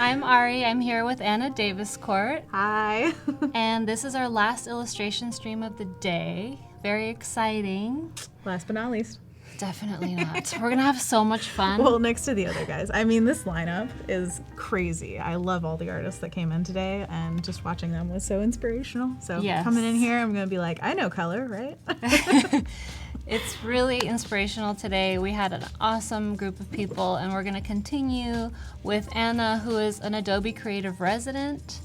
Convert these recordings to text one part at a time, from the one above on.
I'm Ari. I'm here with Anna Daviscourt. Hi. And this is our last illustration stream of the day. Very exciting. Last but not least. Definitely not. We're going to have so much fun. Well, next to the other guys. I mean, this lineup is crazy. I love all the artists that came in today, and just watching them was so inspirational. So coming in here, I'm going to be like, I know color, right? It's really inspirational today. We had an awesome group of people, and we're going to continue with Anna, who is an Adobe Creative Resident.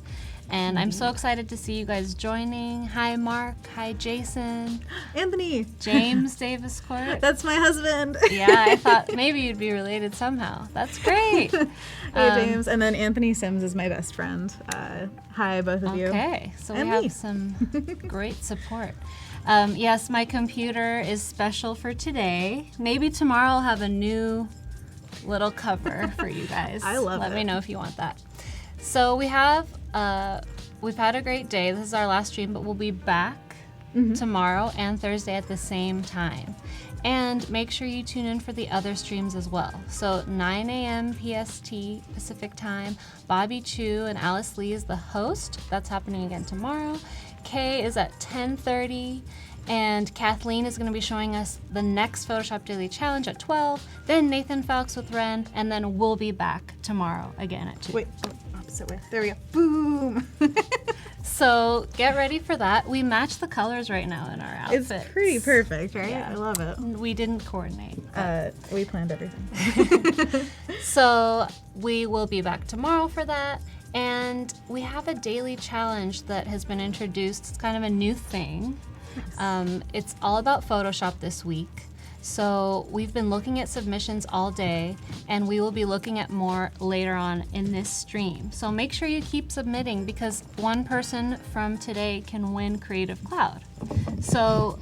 And I'm so excited to see you guys joining. Hi, Mark. Hi, Jason. Anthony. James Daviscourt. That's my husband. Yeah, I thought maybe you'd be related somehow. That's great. Hey, James. And then Anthony Sims is my best friend. Hi, both of you. Okay, so And we have me. some great support. Yes, my computer is special for today. Maybe tomorrow I'll have a new little cover for you guys. I love it. Let me know if you want that. So we've had a great day. This is our last stream, but we'll be back tomorrow and Thursday at the same time. And make sure you tune in for the other streams as well. So 9 a.m. PST Pacific Time. Bobby Chu and Alice Lee is the host. That's happening again tomorrow. Kay is at 10:30. And Kathleen is going to be showing us the next Photoshop Daily Challenge at 12. Then Nathan Fowlks with Ren. And then we'll be back tomorrow again at 2. Wait, opposite way. There we go. Boom. So get ready for that. We match the colors right now in our outfits. It's pretty perfect, right? Yeah. I love it. We didn't coordinate. We planned everything. So we will be back tomorrow for that. And we have a daily challenge that has been introduced. It's kind of a new thing. It's all about Photoshop this week. So we've been looking at submissions all day, and we will be looking at more later on in this stream. So make sure you keep submitting, because one person from today can win Creative Cloud. So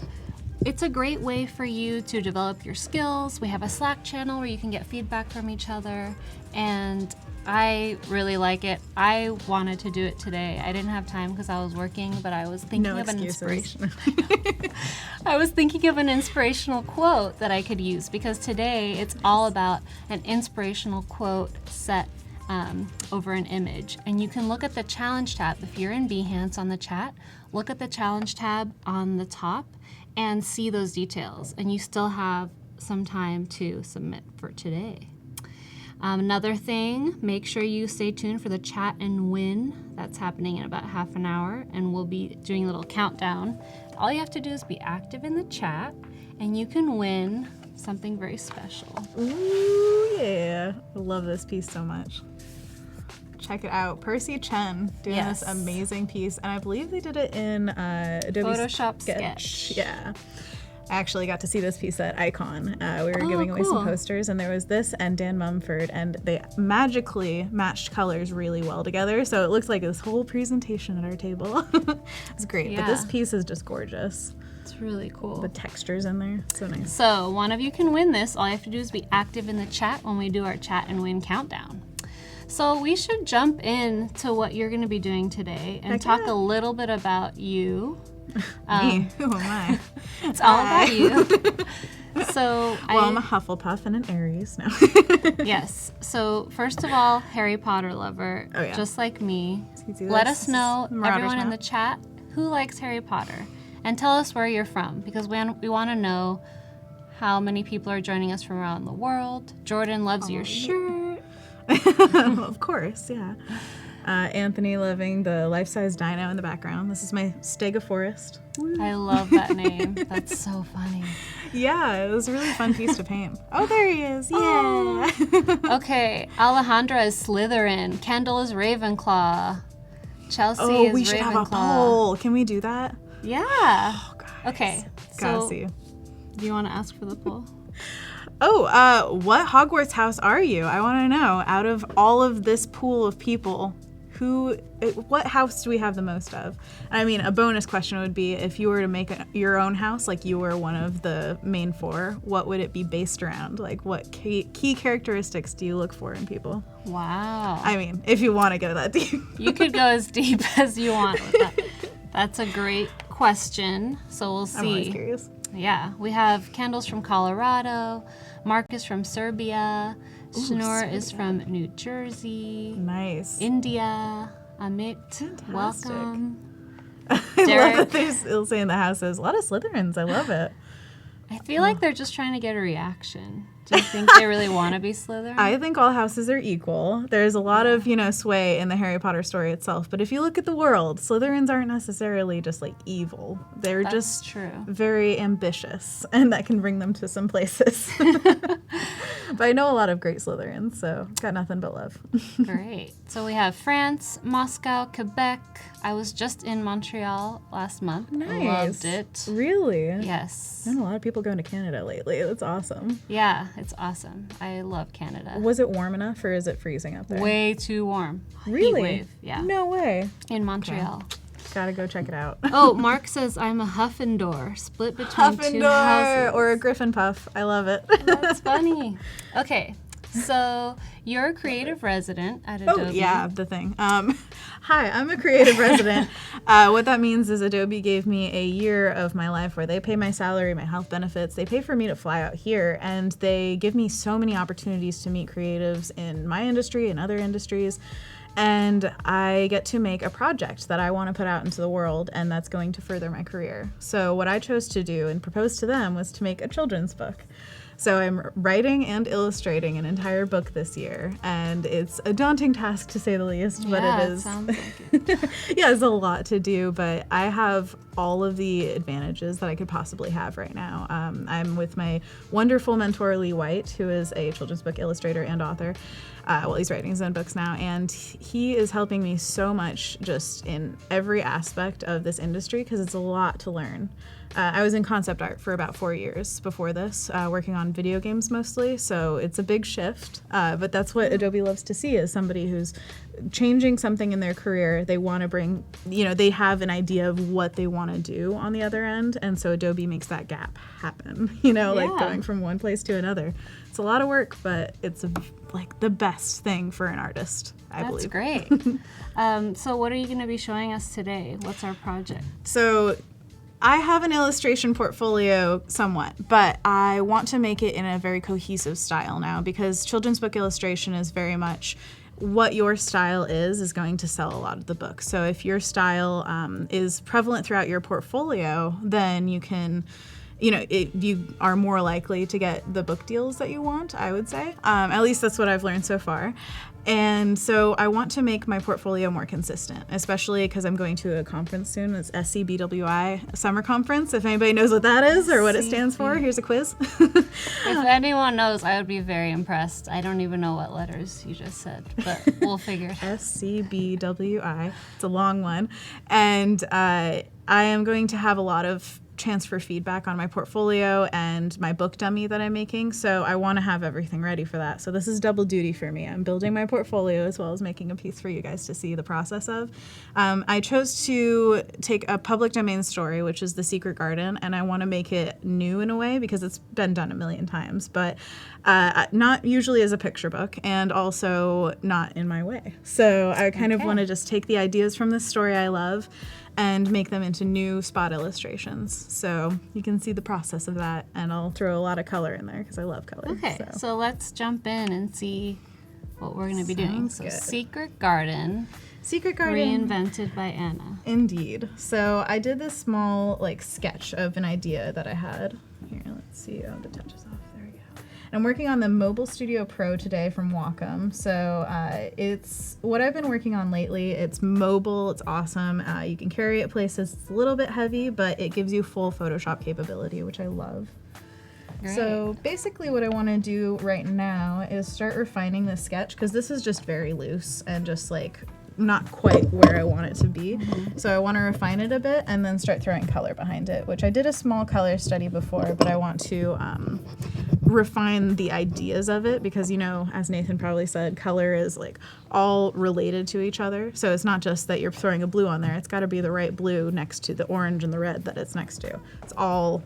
it's a great way for you to develop your skills. We have a Slack channel where you can get feedback from each other, and I really like it. I wanted to do it today. I didn't have time because I was working, but I was thinking of an inspiration. I was thinking of an inspirational quote that I could use, because today it's all about an inspirational quote set over an image. And you can look at the challenge tab. If you're in Behance on the chat, look at the challenge tab on the top and see those details. And you still have some time to submit for today. Another thing, make sure you stay tuned for the chat and win. That's happening in about half an hour, and we'll be doing a little countdown. All you have to do is be active in the chat, and you can win something very special. Ooh, yeah. I love this piece so much. Check it out. Percy Chen doing this amazing piece, and I believe they did it in Adobe Photoshop Sketch. Yeah. I actually got to see this piece at Icon. We were giving away some posters, and there was this and Dan Mumford, and they magically matched colors really well together, so it looks like this whole presentation at our table. It's great, but this piece is just gorgeous. It's really cool. The textures in there, so nice. So one of you can win this. All you have to do is be active in the chat when we do our chat and win countdown. So we should jump into what you're going to be doing today and talk a little bit about you. Me? Who am I? It's all about you. So I'm a Hufflepuff and an Aries now. Yes. So first of all, Harry Potter lover, just like me. Let us know, everyone in the chat, who likes Harry Potter, and tell us where you're from, because we want to know how many people are joining us from around the world. Jordan loves your shirt. Of course, yeah. Anthony loving the life-size dino in the background. This is my Stegosaurus. I love that name. That's so funny. Yeah, it was a really fun piece to paint. Oh, there he is. Yeah. Okay, Alejandra is Slytherin. Kendall is Ravenclaw. Chelsea is Ravenclaw. Oh, we should have a poll. Can we do that? Yeah. Oh, guys. Okay. Gotta So, see. do you want to ask for the poll? Oh, what Hogwarts house are you? I want to know. Out of all of this pool of people, what house do we have the most of? I mean, a bonus question would be, if you were to make your own house, like you were one of the main 4, what would it be based around? Like, what key characteristics do you look for in people? Wow. I mean, if you want to go that deep. You could go as deep as you want with that. That's a great question. So we'll see. I'm always curious. Yeah, we have Kendall's from Colorado, Marcus from Serbia, Shanor is from New Jersey. Nice. India. Amit, Fantastic. welcome. I Derek. love that there's Ilse in the house. There's a lot of Slytherins. I love it. I feel like they're just trying to get a reaction. Do you think they really want to be Slytherin? I think all houses are equal. There's a lot of, sway in the Harry Potter story itself. But if you look at the world, Slytherins aren't necessarily just like evil. They're That's just true. very ambitious, and that can bring them to some places. But I know a lot of great Slytherins, so got nothing but love. Great. So we have France, Moscow, Quebec. I was just in Montreal last month. Nice. Loved it. Really? Yes. I've known a lot of people going to Canada lately. That's awesome. Yeah, it's awesome. I love Canada. Was it warm enough, or is it freezing up there? Way too warm. Really? Heat wave. Yeah. No way. In Montreal. Gotta go check it out. Oh, Mark says I'm a Huffendor, split between two Huffendor houses. or a Griffin Puff. I love it. That's funny. Okay, so you're a creative resident at Adobe. Oh, yeah, the thing. Hi, I'm a creative resident. What that means is Adobe gave me a year of my life where they pay my salary, my health benefits. They pay for me to fly out here, and they give me so many opportunities to meet creatives in my industry and other industries. And I get to make a project that I want to put out into the world, and that's going to further my career. So what I chose to do and propose to them was to make a children's book. So I'm writing and illustrating an entire book this year, and it's a daunting task to say the least, but Yeah, it is. sounds like it. Yeah, it's a lot to do, but I have all of the advantages that I could possibly have right now. I'm with my wonderful mentor, Lee White, who is a children's book illustrator and author. Well, he's writing his own books now, and he is helping me so much just in every aspect of this industry because it's a lot to learn. I was in concept art for about 4 years before this, working on video games mostly, so it's a big shift, but that's what Adobe loves to see is somebody who's changing something in their career. They want to bring, they have an idea of what they want to do on the other end, and so Adobe makes that gap happen, like going from one place to another. It's a lot of work, but it's like the best thing for an artist, I believe. That's great. So what are you going to be showing us today? What's our project? So I have an illustration portfolio somewhat, but I want to make it in a very cohesive style now because children's book illustration is very much what your style is going to sell a lot of the book. So if your style is prevalent throughout your portfolio, then you can, you are more likely to get the book deals that you want, I would say. At least that's what I've learned so far. And so I want to make my portfolio more consistent, especially because I'm going to a conference soon. It's SCBWI Summer Conference. If anybody knows what that is or what it stands for, here's a quiz. If anyone knows, I would be very impressed. I don't even know what letters you just said, but we'll figure it out. SCBWI. It's a long one. And I am going to have a lot of chance for feedback on my portfolio and my book dummy that I'm making, so I want to have everything ready for that. So this is double duty for me. I'm building my portfolio as well as making a piece for you guys to see the process of. I chose to take a public domain story, which is The Secret Garden, and I want to make it new in a way because it's been done a million times, but not usually as a picture book and also not in my way. So I kind of want to just take the ideas from this story I love and make them into new spot illustrations. So you can see the process of that, and I'll throw a lot of color in there because I love color. Okay, so let's jump in and see what we're going to be doing. So good. Secret Garden, reinvented by Anna. Indeed. So I did this small sketch of an idea that I had. Here, let's see. Oh, the touch is off. There we go. I'm working on the Mobile Studio Pro today from Wacom. So it's what I've been working on lately. It's mobile, it's awesome. You can carry it places. It's a little bit heavy, but it gives you full Photoshop capability, which I love. Great. So basically what I want to do right now is start refining this sketch because this is just very loose and just not quite where I want it to be. So I want to refine it a bit and then start throwing color behind it, which I did a small color study before, but I want to refine the ideas of it because, as Nathan probably said, color is all related to each other. So it's not just that you're throwing a blue on there. It's got to be the right blue next to the orange and the red that it's next to. It's all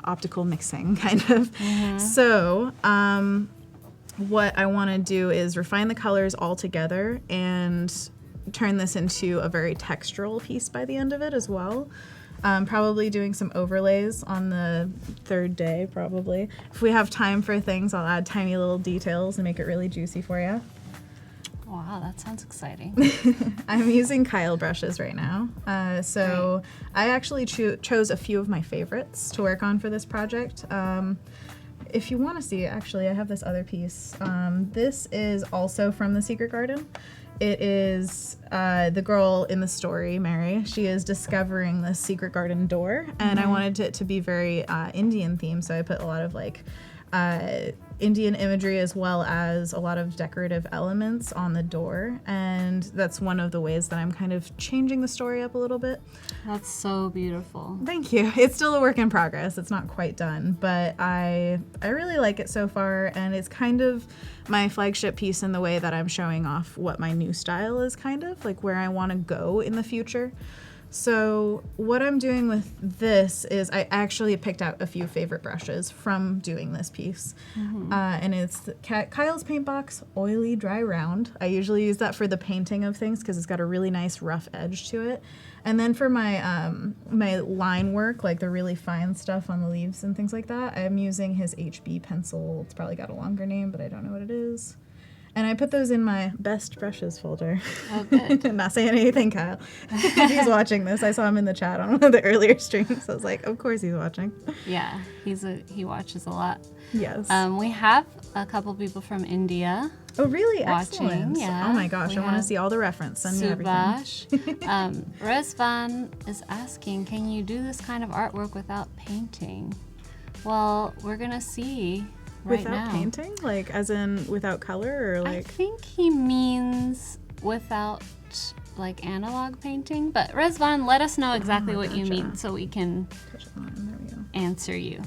optical mixing, kind of. So what I want to do is refine the colors all together and turn this into a very textural piece by the end of it as well. Probably doing some overlays on the third day, probably. If we have time for things, I'll add tiny little details and make it really juicy for you. Wow, that sounds exciting. I'm using Kyle brushes right now. So I actually chose a few of my favorites to work on for this project. If you want to see, actually, I have this other piece. This is also from The Secret Garden. It is the girl in the story, Mary. She is discovering the secret garden door, and I wanted it to be very Indian themed, so I put a lot of like Indian imagery as well as a lot of decorative elements on the door, and that's one of the ways that I'm kind of changing the story up a little bit. That's so beautiful. Thank you. It's still a work in progress. It's not quite done, but I really like it so far, and it's kind of my flagship piece in the way that I'm showing off what my new style is, kind of like where I want to go in the future. So what I'm doing with this is I actually picked out a few favorite brushes from doing this piece. And it's Kyle's Paint Box Oily Dry Round. I usually use that for the painting of things because it's got a really nice rough edge to it. And then for my my line work, like the really fine stuff on the leaves and things like that, I'm using his HB pencil. It's probably got a longer name, but I don't know what it is. And I put those in my best brushes folder. Oh, good. I'm not saying anything, Kyle. He's watching this. I saw him in the chat on one of the earlier streams. I was like, of course he's watching. Yeah, he watches a lot. Yes. We have a couple people from India. Oh, really? watching, Excellent. yeah. Oh my gosh, We I want to have see all the reference. Send me everything. Subash. Rezvan is asking, can you do this kind of artwork without painting? Well, we're going to see right Without now. painting? Like, as in without color or I like? think he means without like analog painting, but Rezvan, let us know exactly what you gotcha. mean so we can Touch it on. There we go. answer you.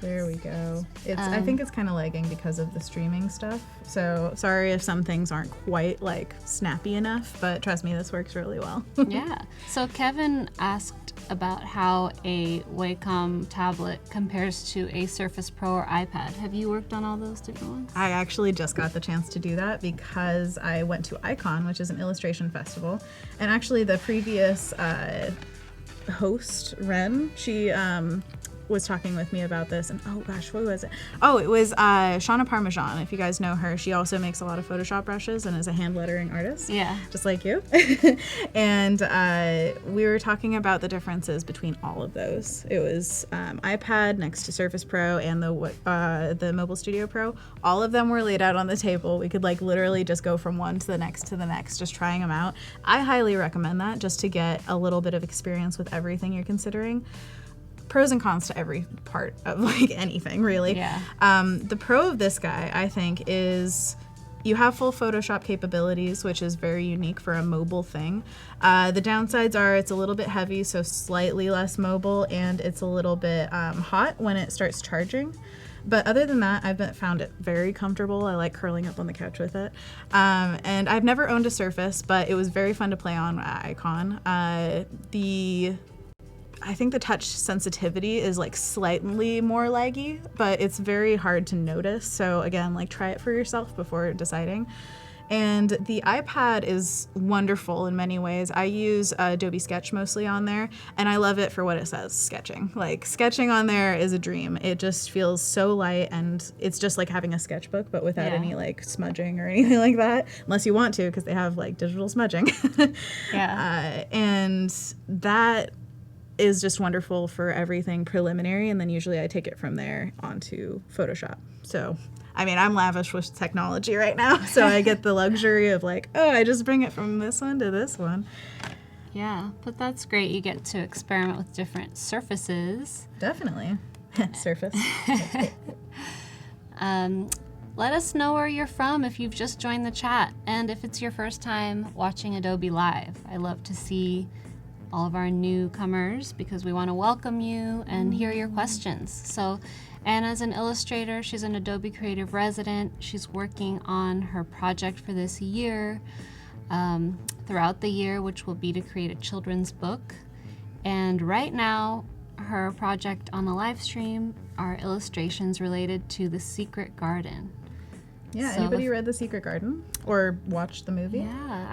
There we go. I think it's kind of lagging because of the streaming stuff. So sorry if some things aren't quite like snappy enough, but trust me, this works really well. Yeah. So Kevin asked about how a Wacom tablet compares to a Surface Pro or iPad. Have you worked on all those different ones? I actually just got the chance to do that because I went to Icon, which is an illustration festival. And actually the previous host, Ren, she was talking with me about this, and oh gosh, what was it? Oh, it was Shauna Parmesan. If you guys know her, she also makes a lot of Photoshop brushes and is a hand lettering artist. Yeah. Just like you. And we were talking about the differences between all of those. It was iPad next to Surface Pro and the Mobile Studio Pro. All of them were laid out on the table. We could like literally just go from one to the next, just trying them out. I highly recommend that just to get a little bit of experience with everything you're considering. Pros and cons to every part of like anything, really. Yeah. The pro of this guy, I think, is you have full Photoshop capabilities, which is very unique for a mobile thing. The downsides are it's a little bit heavy, so slightly less mobile, and it's a little bit hot when it starts charging. But other than that, I've found it very comfortable. I like curling up on the couch with it. And I've never owned a Surface, but it was very fun to play on at Icon. I think the touch sensitivity is like slightly more laggy, but it's very hard to notice. So again, like try it for yourself before deciding. And the iPad is wonderful in many ways. I use Adobe Sketch mostly on there, and I love it for what it says, sketching. Like sketching on there is a dream. It just feels so light, and it's just like having a sketchbook, but without any like smudging or anything like that, unless you want to, because they have like digital smudging. Yeah. And that is just wonderful for everything preliminary, and then usually I take it from there onto Photoshop. So, I mean, I'm lavish with technology right now, so I get the luxury of like, oh, I just bring it from this one to this one. Yeah, but that's great. You get to experiment with different surfaces. Definitely. Surface. Let us know where you're from if you've just joined the chat, and if it's your first time watching Adobe Live. I love to see all of our newcomers because we want to welcome you and hear your questions. So Anna's an illustrator. She's an Adobe Creative resident. She's working on her project for this year, throughout the year, which will be to create a children's book. And right now, her project on the live stream are illustrations related to The Secret Garden. Yeah, So anybody read The Secret Garden or watched the movie? Yeah,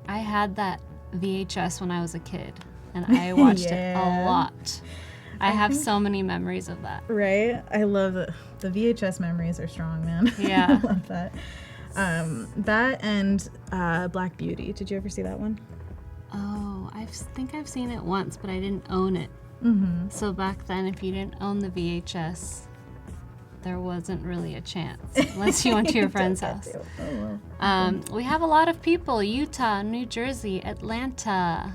I had that VHS when I was a kid, and I watched it Yeah. a lot. I have so many memories of that. Right? I love it. The VHS memories are strong, man. Yeah. I love that. That and Black Beauty. Did you ever see that one? Oh, I think I've seen it once, but I didn't own it. Mm-hmm. So back then, if you didn't own the VHS, there wasn't really a chance, unless you went to your friend's house. Oh, well. We have a lot of people: Utah, New Jersey, Atlanta.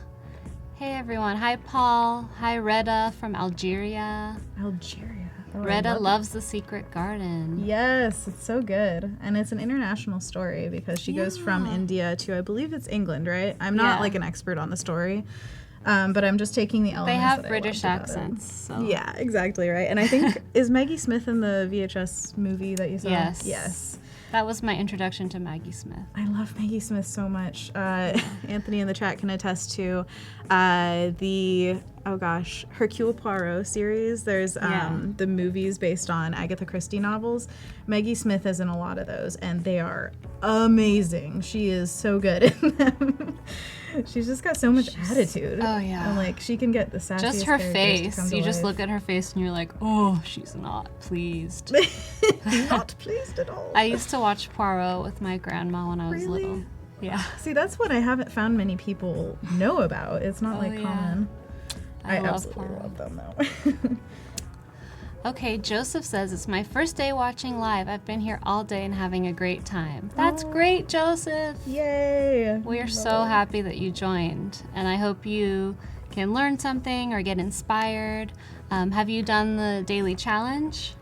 Hey everyone. Hi Paul. Hi Reda from Algeria. Algeria. Oh, I Reda love loves The Secret Garden. Yes, it's so good. And it's an international story because she goes from India to, I believe it's England, right? I'm not Yeah. like an expert on the story, but I'm just taking the elements They have that I British loved about it. accents. So. Yeah, exactly, right? And I think, is Maggie Smith in the VHS movie that you saw? Yes. Yes. That was my introduction to Maggie Smith. I love Maggie Smith so much. Anthony in the chat can attest to the Hercule Poirot series. There's the movies based on Agatha Christie novels. Maggie Smith is in a lot of those, and they are amazing. She is so good in them. She's just got so much attitude. Oh, yeah. And like she can get the sassiest Just her characters to come face. to You just life. look at her face and you're like, oh, she's not pleased. Not pleased at all. I used to watch Poirot with my grandma when I was Really? little. Yeah. See, that's what I haven't found many people know about. It's not like yeah. common. I love absolutely Poirot. love them though. Okay, Joseph says, it's my first day watching live. I've been here all day and having a great time. That's great, Joseph. Yay! We are so happy that you joined, and I hope you can learn something or get inspired. Have you done the daily challenge?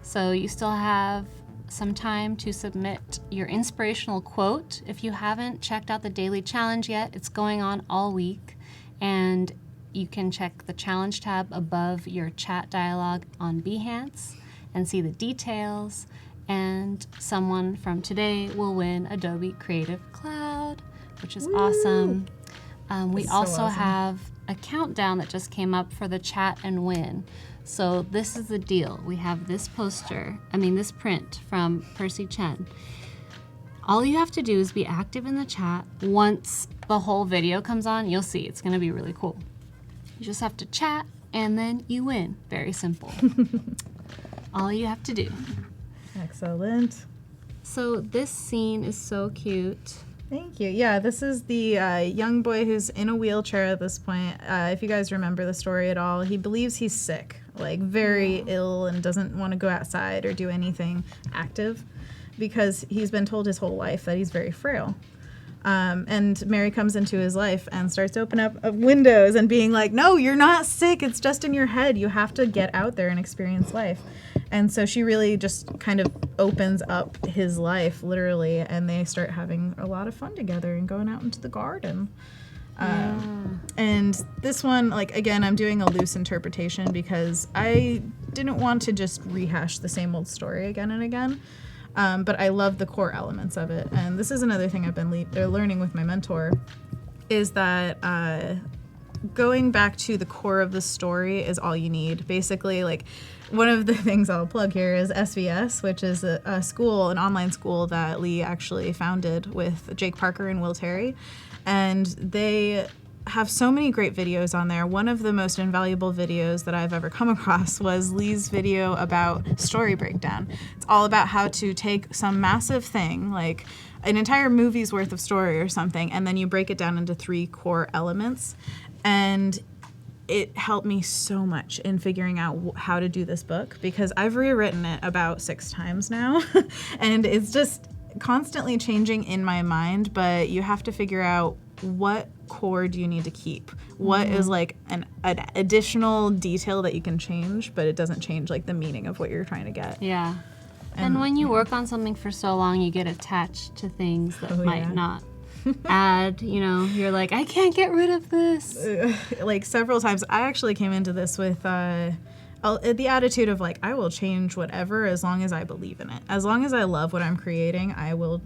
So you still have some time to submit your inspirational quote. If you haven't checked out the daily challenge yet, it's going on all week, and you can check the challenge tab above your chat dialog on Behance and see the details, and someone from today will win Adobe Creative Cloud, which is awesome. We so also awesome. have a countdown that just came up for the chat and win. So this is the deal. We have this this print from Percy Chen. All you have to do is be active in the chat. Once the whole video comes on, you'll see it's going to be really cool. You just have to chat and then you win. Very simple. All you have to do. Excellent. So this scene is so cute. Thank you. Yeah, this is the young boy who's in a wheelchair at this point. If you guys remember the story at all, he believes he's sick, like very ill, and doesn't want to go outside or do anything active because he's been told his whole life that he's very frail. And Mary comes into his life and starts to open up windows and being like, no, you're not sick. It's just in your head. You have to get out there and experience life. And so she really just kind of opens up his life, literally, and they start having a lot of fun together and going out into the garden. And this one, like, again, I'm doing a loose interpretation because I didn't want to just rehash the same old story again and again. But I love the core elements of it. And this is another thing I've been learning with my mentor, is that going back to the core of the story is all you need. Basically, like, one of the things I'll plug here is SVS, which is a school, an online school that Lee actually founded with Jake Parker and Will Terry. And they have so many great videos on there. One of the most invaluable videos that I've ever come across was Lee's video about story breakdown. It's all about how to take some massive thing, like an entire movie's worth of story or something, and then you break it down into 3 core elements. And it helped me so much in figuring out how to do this book, because I've rewritten it about 6 times now, and it's just constantly changing in my mind, but you have to figure out what core do you need to keep? What is like an additional detail that you can change, but it doesn't change like the meaning of what you're trying to get. Yeah. And when you work on something for so long, you get attached to things that might not add, you're like, I can't get rid of this. Like several times. I actually came into this with the attitude of like, I will change whatever as long as I believe in it. As long as I love what I'm creating, I will,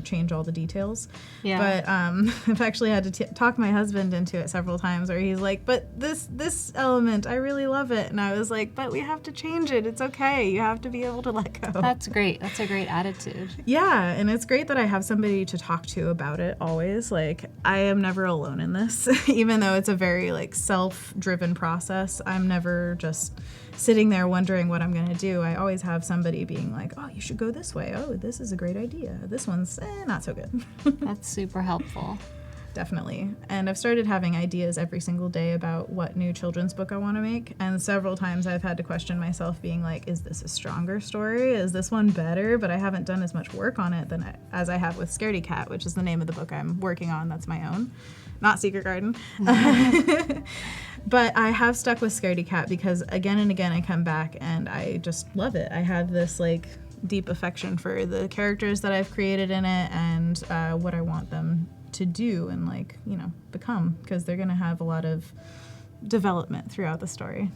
change all the details. Yeah. But I've actually had to talk my husband into it several times where he's like, but this element, I really love it. And I was like, but we have to change it. It's okay. You have to be able to let go. That's great. That's a great attitude. Yeah, and it's great that I have somebody to talk to about it always. Like, I am never alone in this, even though it's a very like self-driven process. I'm never just sitting there wondering what I'm going to do. I always have somebody being like, oh, you should go this way. Oh, this is a great idea. This one's not so good. That's super helpful. Definitely. And I've started having ideas every single day about what new children's book I want to make. And several times I've had to question myself being like, is this a stronger story? Is this one better? But I haven't done as much work on it as I have with Scaredy Cat, which is the name of the book I'm working on. That's my own. Not Secret Garden. But I have stuck with Scaredy Cat because again and again I come back and I just love it. I have this like deep affection for the characters that I've created in it and what I want them to do and like, become, because they're going to have a lot of development throughout the story.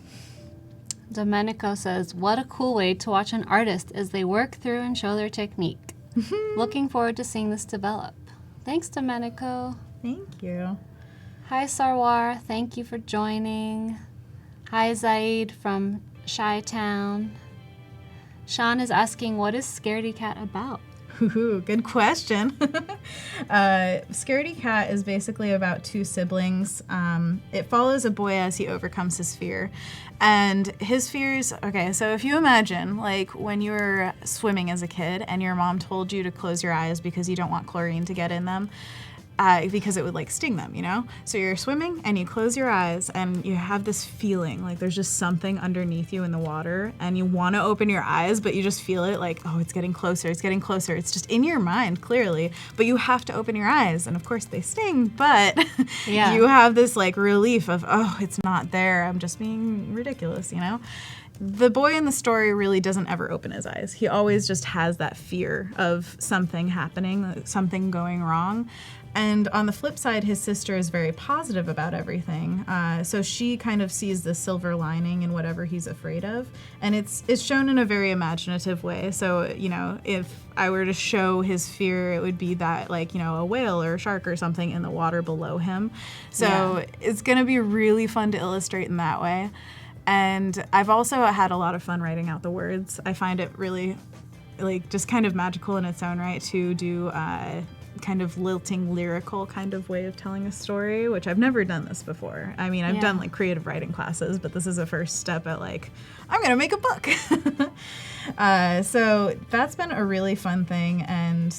Domenico says, what a cool way to watch an artist as they work through and show their technique. Looking forward to seeing this develop. Thanks, Domenico. Thank you. Hi, Sarwar. Thank you for joining. Hi, Zaid from Chi-Town. Sean is asking, what is Scaredy Cat about? Ooh, good question. Scaredy Cat is basically about two siblings. It follows a boy as he overcomes his fear. And his fears, okay, so if you imagine, like, when you were swimming as a kid and your mom told you to close your eyes because you don't want chlorine to get in them, because it would like sting them, So you're swimming and you close your eyes and you have this feeling like there's just something underneath you in the water and you want to open your eyes, but you just feel it like, oh, it's getting closer, it's getting closer. It's just in your mind, clearly, but you have to open your eyes. And of course they sting, but yeah. You have this like relief of, oh, it's not there. I'm just being ridiculous, The boy in the story really doesn't ever open his eyes. He always just has that fear of something happening, something going wrong. And on the flip side, his sister is very positive about everything. So she kind of sees the silver lining in whatever he's afraid of. And it's shown in a very imaginative way. So, if I were to show his fear, it would be that, like, a whale or a shark or something in the water below him. So It's going to be really fun to illustrate in that way. And I've also had a lot of fun writing out the words. I find it really, like, just kind of magical in its own right to do kind of lilting, lyrical kind of way of telling a story, which I've never done this before. I mean, I've done like creative writing classes, but this is a first step at like, I'm gonna make a book. So that's been a really fun thing, and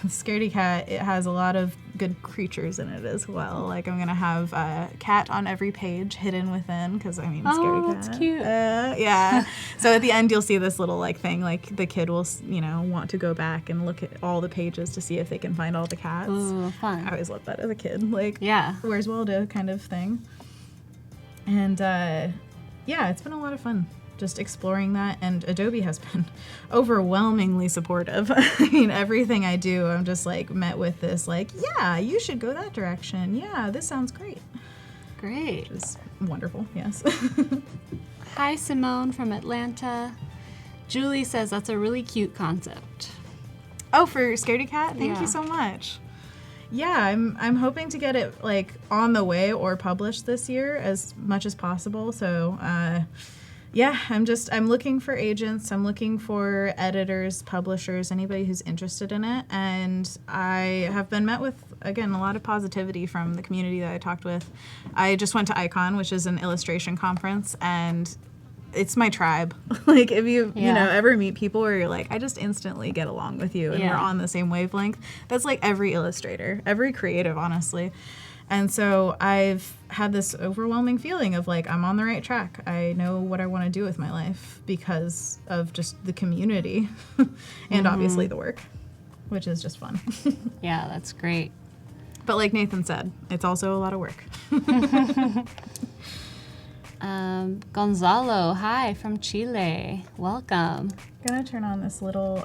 Scaredy Cat, it has a lot of good creatures in it as well. Like, I'm gonna have a cat on every page hidden within, because Scaredy Cat. That's cute. Yeah. So at the end, you'll see this little like thing, like the kid will, want to go back and look at all the pages to see if they can find all the cats. Ooh, fun. I always loved that as a kid. Like, yeah. Where's Waldo kind of thing. And it's been a lot of fun just exploring that, and Adobe has been overwhelmingly supportive. I mean, everything I do, I'm just like met with this like, yeah, you should go that direction. Yeah, this sounds great. Great. Which is wonderful, yes. Hi, Simone from Atlanta. Julie says that's a really cute concept. Oh, for Scaredy Cat? Thank Yeah. you so much. Yeah, I'm hoping to get it like on the way or published this year as much as possible. So, I'm looking for agents. I'm looking for editors, publishers, anybody who's interested in it. And I have been met with, again, a lot of positivity from the community that I talked with. I just went to Icon, which is an illustration conference, and it's my tribe. Like, if you ever meet people where you're like, I just instantly get along with you and we're on the same wavelength, that's like every illustrator, every creative, honestly. And so I've had this overwhelming feeling of like, I'm on the right track. I know what I want to do with my life because of just the community and obviously the work, which is just fun. Yeah, that's great. But like Nathan said, it's also a lot of work. Gonzalo, hi, from Chile. Welcome. I'm gonna turn on this little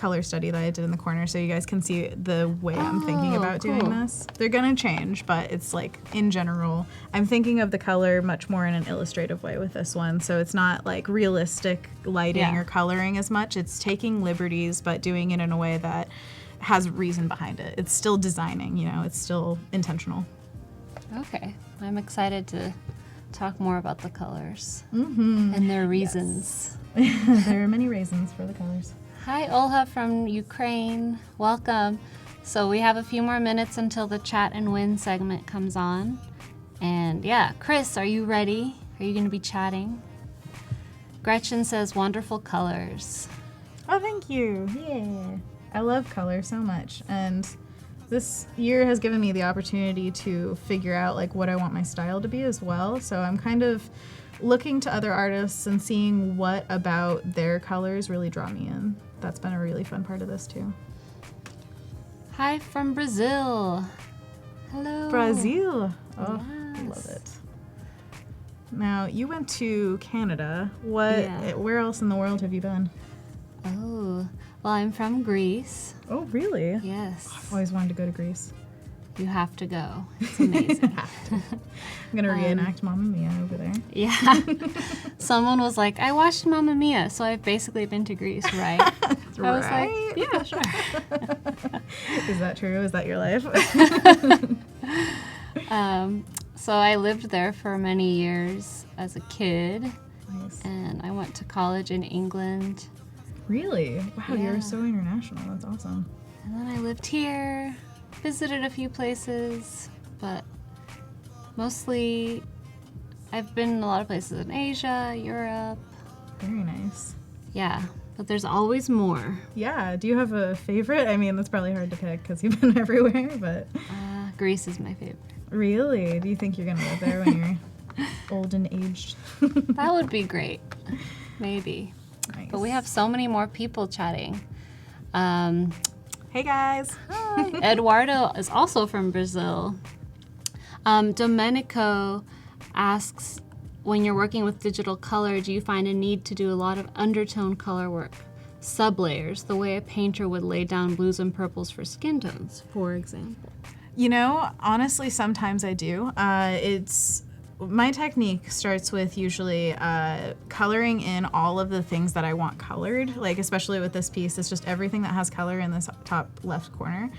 color study that I did in the corner so you guys can see the way I'm thinking about cool. doing this. They're gonna change, but it's like, in general, I'm thinking of the color much more in an illustrative way with this one. So it's not like realistic lighting or coloring as much. It's taking liberties, but doing it in a way that has reason behind it. It's still designing, you know, it's still intentional. Okay, I'm excited to talk more about the colors and their reasons. There are many reasons for the colors. Hi, Olha from Ukraine. Welcome. So we have a few more minutes until the chat and win segment comes on. And yeah, Chris, are you ready? Are you going to be chatting? Gretchen says wonderful colors. Oh, thank you. Yeah. I love color so much. And this year has given me the opportunity to figure out like what I want my style to be as well. So I'm kind of looking to other artists and seeing what about their colors really draw me in. That's been a really fun part of this too. Hi from Brazil. Hello. Brazil. Oh, I Yes. love it. Now, you went to Canada. Where else in the world have you been? Oh, well, I'm from Greece. Oh, really? Yes. I've always wanted to go to Greece. You have to go. It's amazing. I'm gonna reenact Mamma Mia over there. Yeah. Someone was like, I watched Mamma Mia, so I've basically been to Greece, right? I was like, yeah, sure. Is that true? Is that your life? So I lived there for many years as a kid, Nice. and I went to college in England, Really? Wow, Yeah. you're so international. That's awesome. and then I lived here, visited a few places, but mostly I've been in a lot of places in Asia, Europe. Very nice. Yeah, but there's always more. Yeah. Do you have a favorite? I mean, that's probably hard to pick because you've been everywhere, but Greece is my favorite. really, do you think you're gonna live there when you're old and aged? That would be great. Maybe. Nice. But we have so many more people chatting. Hey guys. Hi. Eduardo is also from Brazil. Domenico asks, when you're working with digital color, do you find a need to do a lot of undertone color work? Sublayers, the way a painter would lay down blues and purples for skin tones, for example. You know, honestly, sometimes I do. My technique starts with usually coloring in all of the things that I want colored, like especially with this piece, it's just everything that has color in this top left corner.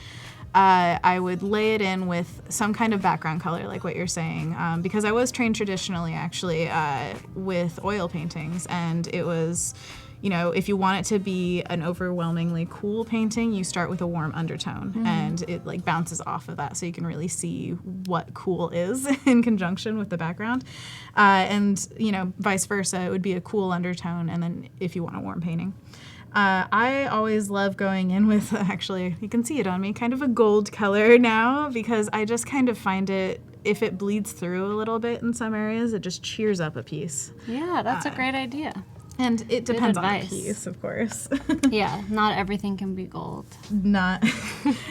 I would lay it in with some kind of background color, like what you're saying, because I was trained traditionally, actually, with oil paintings, and it was, you know, if you want it to be an overwhelmingly cool painting, you start with a warm undertone, and it like bounces off of that, so you can really see what cool is in conjunction with the background, and you know, vice versa, it would be a cool undertone, and then if you want a warm painting. I always love going in with, actually, you can see it on me, kind of a gold color now, because I just kind of find it, if it bleeds through a little bit in some areas, it just cheers up a piece. Yeah, that's a great idea. And it depends on the advice. piece, of course. Yeah, not everything can be gold. Not,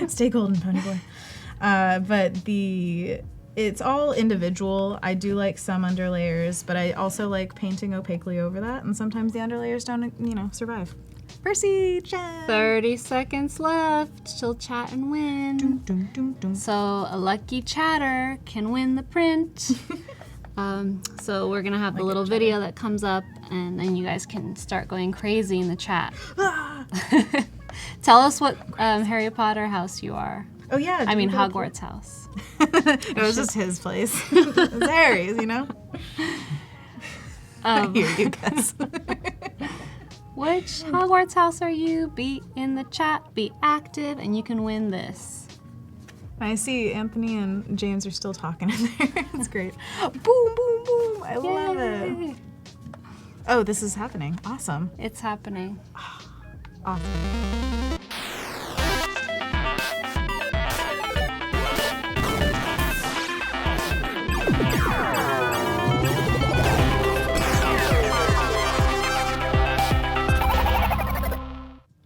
stay golden, pony boy. But it's all individual. I do like some underlayers, but I also like painting opaquely over that, and sometimes the underlayers don't, you know, survive. Percy, chat. 30 seconds left till chat and win. Dum, dum, dum. So a lucky chatter can win the print. So we're gonna have the little video that comes up, and then you guys can start going crazy in the chat. Ah! Tell us what Harry Potter house you are. Oh yeah. I mean do you get a Hogwarts house. It was just his place. It's Harry's, you know? I hear you guys. Which Hogwarts house are you? Be in the chat, be active, and you can win this. I see Anthony and James are still talking in there. It's great. Boom, boom, boom. I love it. Yay. Oh, this is happening. Awesome. It's happening. Awesome.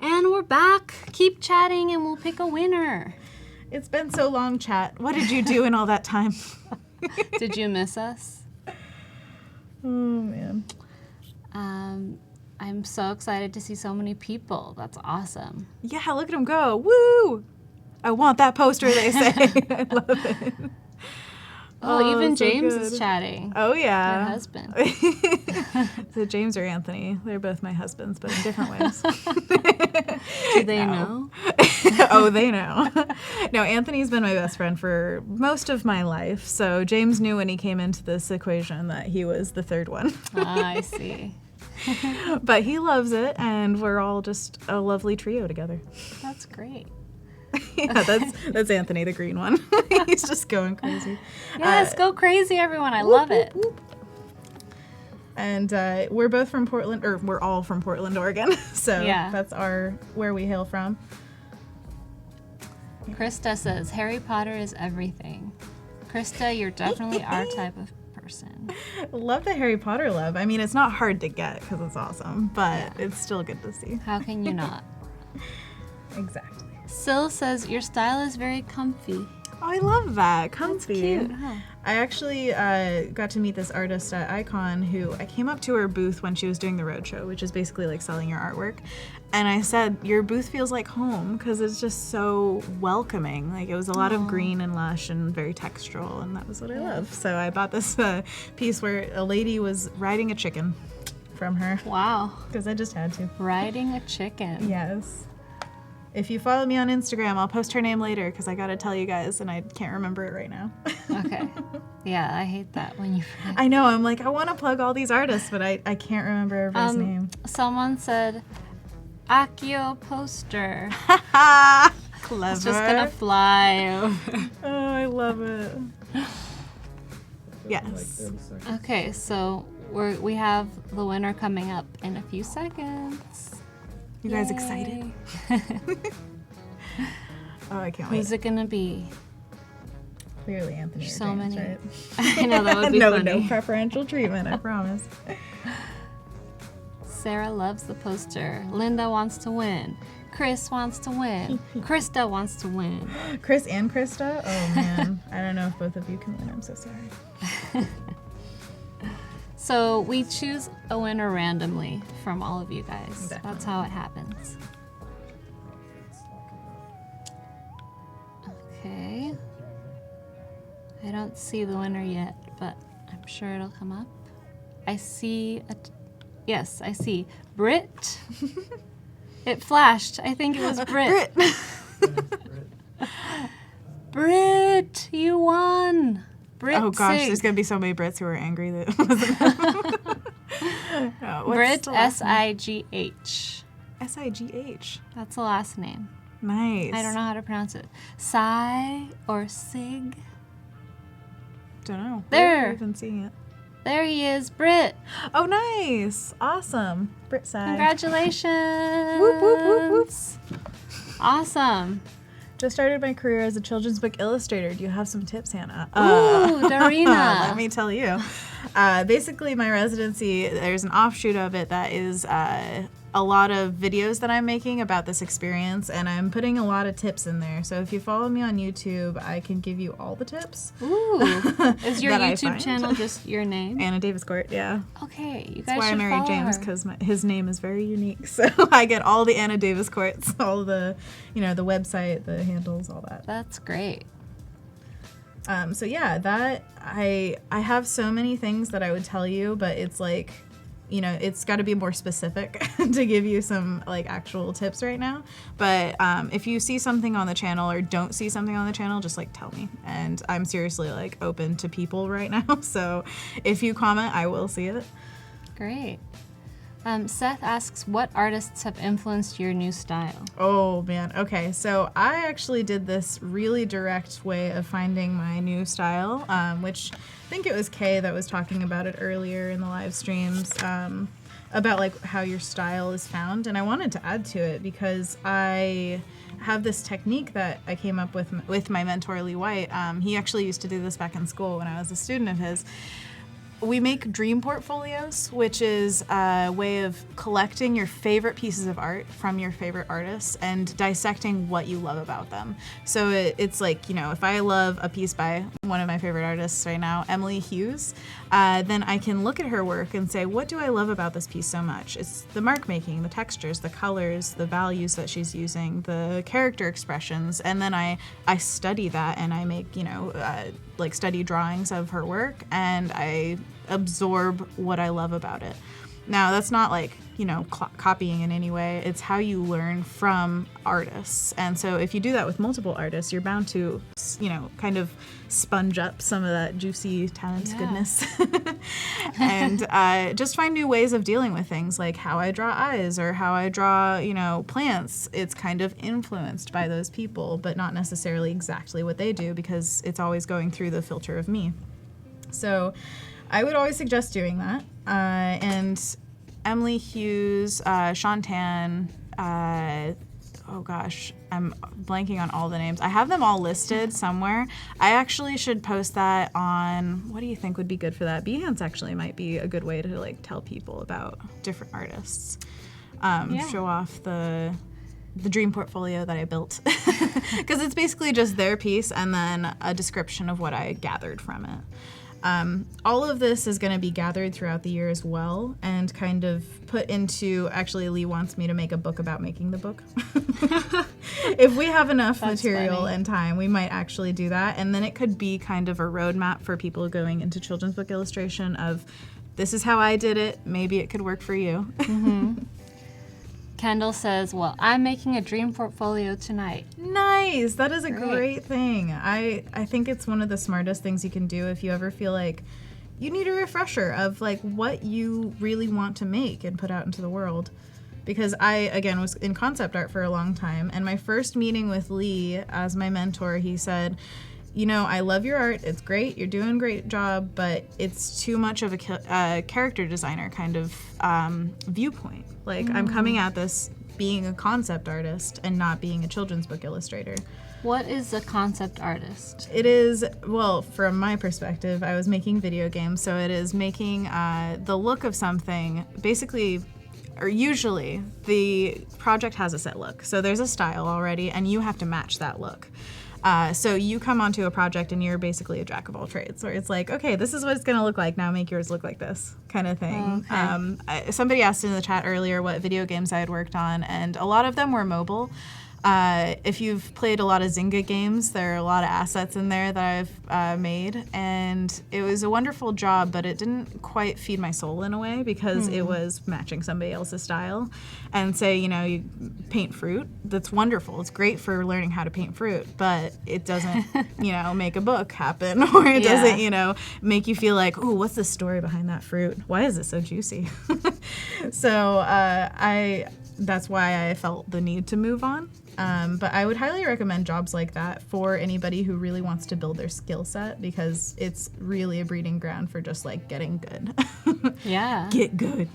And we're back. Keep chatting and we'll pick a winner. It's been so long, chat. What did you do in all that time? Did you miss us? Oh, man. I'm so excited to see so many people. That's awesome. Yeah, look at them go. Woo! I want that poster, they say. I love it. Oh, even so James good. is chatting. Oh, Your yeah. husband. So James or Anthony, they're both my husbands, but in different ways. Do they know? Oh, they know. No, Anthony's been my best friend for most of my life. So James knew when he came into this equation that he was the third one. I see. But he loves it, and we're all just a lovely trio together. That's great. Yeah, that's Anthony, the green one. He's just going crazy. Yes, go crazy, everyone. I love it. Whoop. And we're both from Portland, or we're all from Portland, Oregon. So Yeah. that's where we hail from. Krista says, Harry Potter is everything. Krista, you're definitely our type of person. Love the Harry Potter love. I mean, it's not hard to get because it's awesome, but it's still good to see. How can you not? Exactly. Syl says, your style is very comfy. Oh, I love that. Comfy. Cute, huh? I actually got to meet this artist at Icon who I came up to her booth when she was doing the roadshow, which is basically like selling your artwork. And I said, your booth feels like home because it's just so welcoming. Like it was a lot of green and lush and very textural, and that was what I love. So I bought this piece where a lady was riding a chicken from her Wow. because I just had to. Riding a chicken. Yes. If you follow me on Instagram, I'll post her name later because I gotta tell you guys and I can't remember it right now. Okay. Yeah, I hate that when you forget. I know, I'm like, I want to plug all these artists, but I can't remember everybody's name. Someone said, Akio poster. Clever. It's just gonna fly over. Oh, I love it. Yes. Okay, so we have the winner coming up in a few seconds. You guys Yay. excited? Oh, I can't Who's wait. it gonna be? Clearly Anthony or So James, many. right? I know, that would be no, funny. no preferential treatment, I promise. Sarah loves the poster. Linda wants to win. Chris wants to win. Krista wants to win. Chris and Krista? Oh, man. I don't know if both of you can win. I'm so sorry. So we choose a winner randomly from all of you guys. Definitely. That's how it happens. Okay. I don't see the winner yet, but I'm sure it'll come up. I see yes, I see Brit. It flashed. I think it was Brit. Brit, you won. Brit, Oh gosh, Sig. there's gonna be so many Brits who are angry that it wasn't them. Oh, what's Brit the last name? S-I-G-H. S-I-G-H. That's the last name. Nice. I don't know how to pronounce it. Sai or Sig? Don't know. There. Where are you even seeing it? There he is, Brit. Oh, nice. Awesome. Brit side. Congratulations. Whoop, whoop, whoop, whoop. Awesome. Just started my career as a children's book illustrator. Do you have some tips, Hannah? Ooh, Darina. Let me tell you. Basically, my residency, there's an offshoot of it that is a lot of videos that I'm making about this experience, and I'm putting a lot of tips in there. So if you follow me on YouTube, I can give you all the tips. Ooh. Is your That I YouTube find. channel just your name? Anna Daviscourt, yeah. Okay, you guys That's why I should married follow James, her. because his name is very unique. So I get all the Anna Daviscourts, all the, the website, the handles, all that. That's great. So yeah, that I have so many things that I would tell you, but it's like, it's got to be more specific to give you some like actual tips right now. But if you see something on the channel or don't see something on the channel, just like tell me. And I'm seriously like open to people right now. So if you comment, I will see it. Great. Seth asks, what artists have influenced your new style? Oh man, okay. So I actually did this really direct way of finding my new style, which I think it was Kay that was talking about it earlier in the live streams, about like how your style is found. And I wanted to add to it because I have this technique that I came up with my mentor, Lee White. He actually used to do this back in school when I was a student of his, we make dream portfolios, which is a way of collecting your favorite pieces of art from your favorite artists and dissecting what you love about them. So it's like, if I love a piece by one of my favorite artists right now, Emily Hughes, then I can look at her work and say, what do I love about this piece so much? It's the mark making, the textures, the colors, the values that she's using, the character expressions, and then I study that and I make, study drawings of her work, and I absorb what I love about it. Now, that's not copying in any way. It's how you learn from artists. And so if you do that with multiple artists, you're bound to, kind of sponge up some of that juicy talent goodness. And just find new ways of dealing with things, like how I draw eyes or how I draw, plants. It's kind of influenced by those people, but not necessarily exactly what they do, because it's always going through the filter of me. So I would always suggest doing that. And Emily Hughes, Shantan, oh gosh, I'm blanking on all the names. I have them all listed somewhere. I actually should post that on, what do you think would be good for that? Behance actually might be a good way to tell people about different artists. Show off the dream portfolio that I built. Because it's basically just their piece and then a description of what I gathered from it. All of this is going to be gathered throughout the year as well and kind of put into, actually Lee wants me to make a book about making the book. If we have enough material and time, we might actually do that. And then it could be kind of a roadmap for people going into children's book illustration of, this is how I did it, maybe it could work for you. Mm-hmm. Kendall says, well, I'm making a dream portfolio tonight. Nice. That is a great thing. I think it's one of the smartest things you can do if you ever feel like you need a refresher of what you really want to make and put out into the world. Because I, again, was in concept art for a long time, and my first meeting with Lee as my mentor, he said, I love your art. It's great. You're doing a great job, but it's too much of a character designer kind of viewpoint. I'm coming at this being a concept artist and not being a children's book illustrator. What is a concept artist? It is, well, from my perspective, I was making video games, so it is making the look of something, basically, or usually, the project has a set look. So there's a style already, and you have to match that look. So you come onto a project and you're basically a jack of all trades, where it's like, okay, this is what it's going to look like. Now make yours look like this kind of thing. Okay. Somebody asked in the chat earlier what video games I had worked on, and a lot of them were mobile. If you've played a lot of Zynga games, there are a lot of assets in there that I've made, and it was a wonderful job, but it didn't quite feed my soul in a way, because it was matching somebody else's style. And say, you paint fruit, that's wonderful. It's great for learning how to paint fruit, but it doesn't, make a book happen, or it doesn't, make you feel like, ooh, what's the story behind that fruit? Why is it so juicy? So that's why I felt the need to move on. But I would highly recommend jobs like that for anybody who really wants to build their skill set, because it's really a breeding ground for just getting good. Yeah. Get good.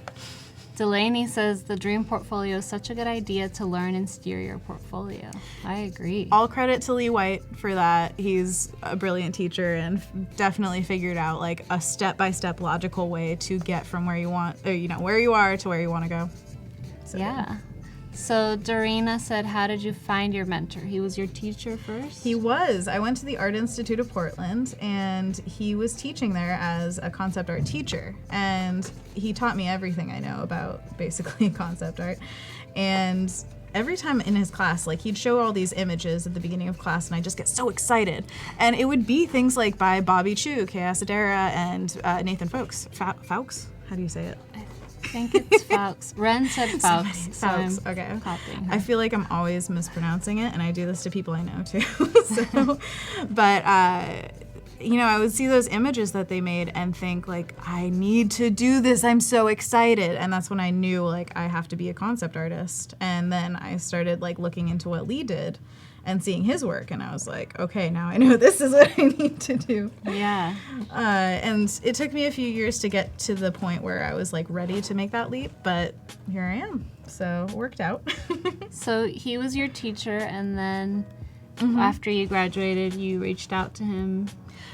Delaney says the dream portfolio is such a good idea to learn and steer your portfolio. I agree. All credit to Lee White for that. He's a brilliant teacher and definitely figured out a step-by-step logical way to get from where you want, or where you are to where you want to go. So yeah. Good. So Dorina said, how did you find your mentor? He was your teacher first? He was. I went to the Art Institute of Portland, and he was teaching there as a concept art teacher. And he taught me everything I know about basically concept art. And every time in his class, he'd show all these images at the beginning of class, and I just get so excited. And it would be things by Bobby Chu, Kay Asadera, and Nathan Fowkes. Fowkes? How do you say it? I think it's Fowkes. Ren said Fowkes. Fowkes, okay. Copying her. I feel like I'm always mispronouncing it, and I do this to people I know too. But I would see those images that they made and think I need to do this. I'm so excited. And that's when I knew I have to be a concept artist. And then I started looking into what Lee did and seeing his work, and I was like, okay, now I know this is what I need to do. Yeah. And it took me a few years to get to the point where I was ready to make that leap, but here I am. So it worked out. So he was your teacher, and then after you graduated, you reached out to him.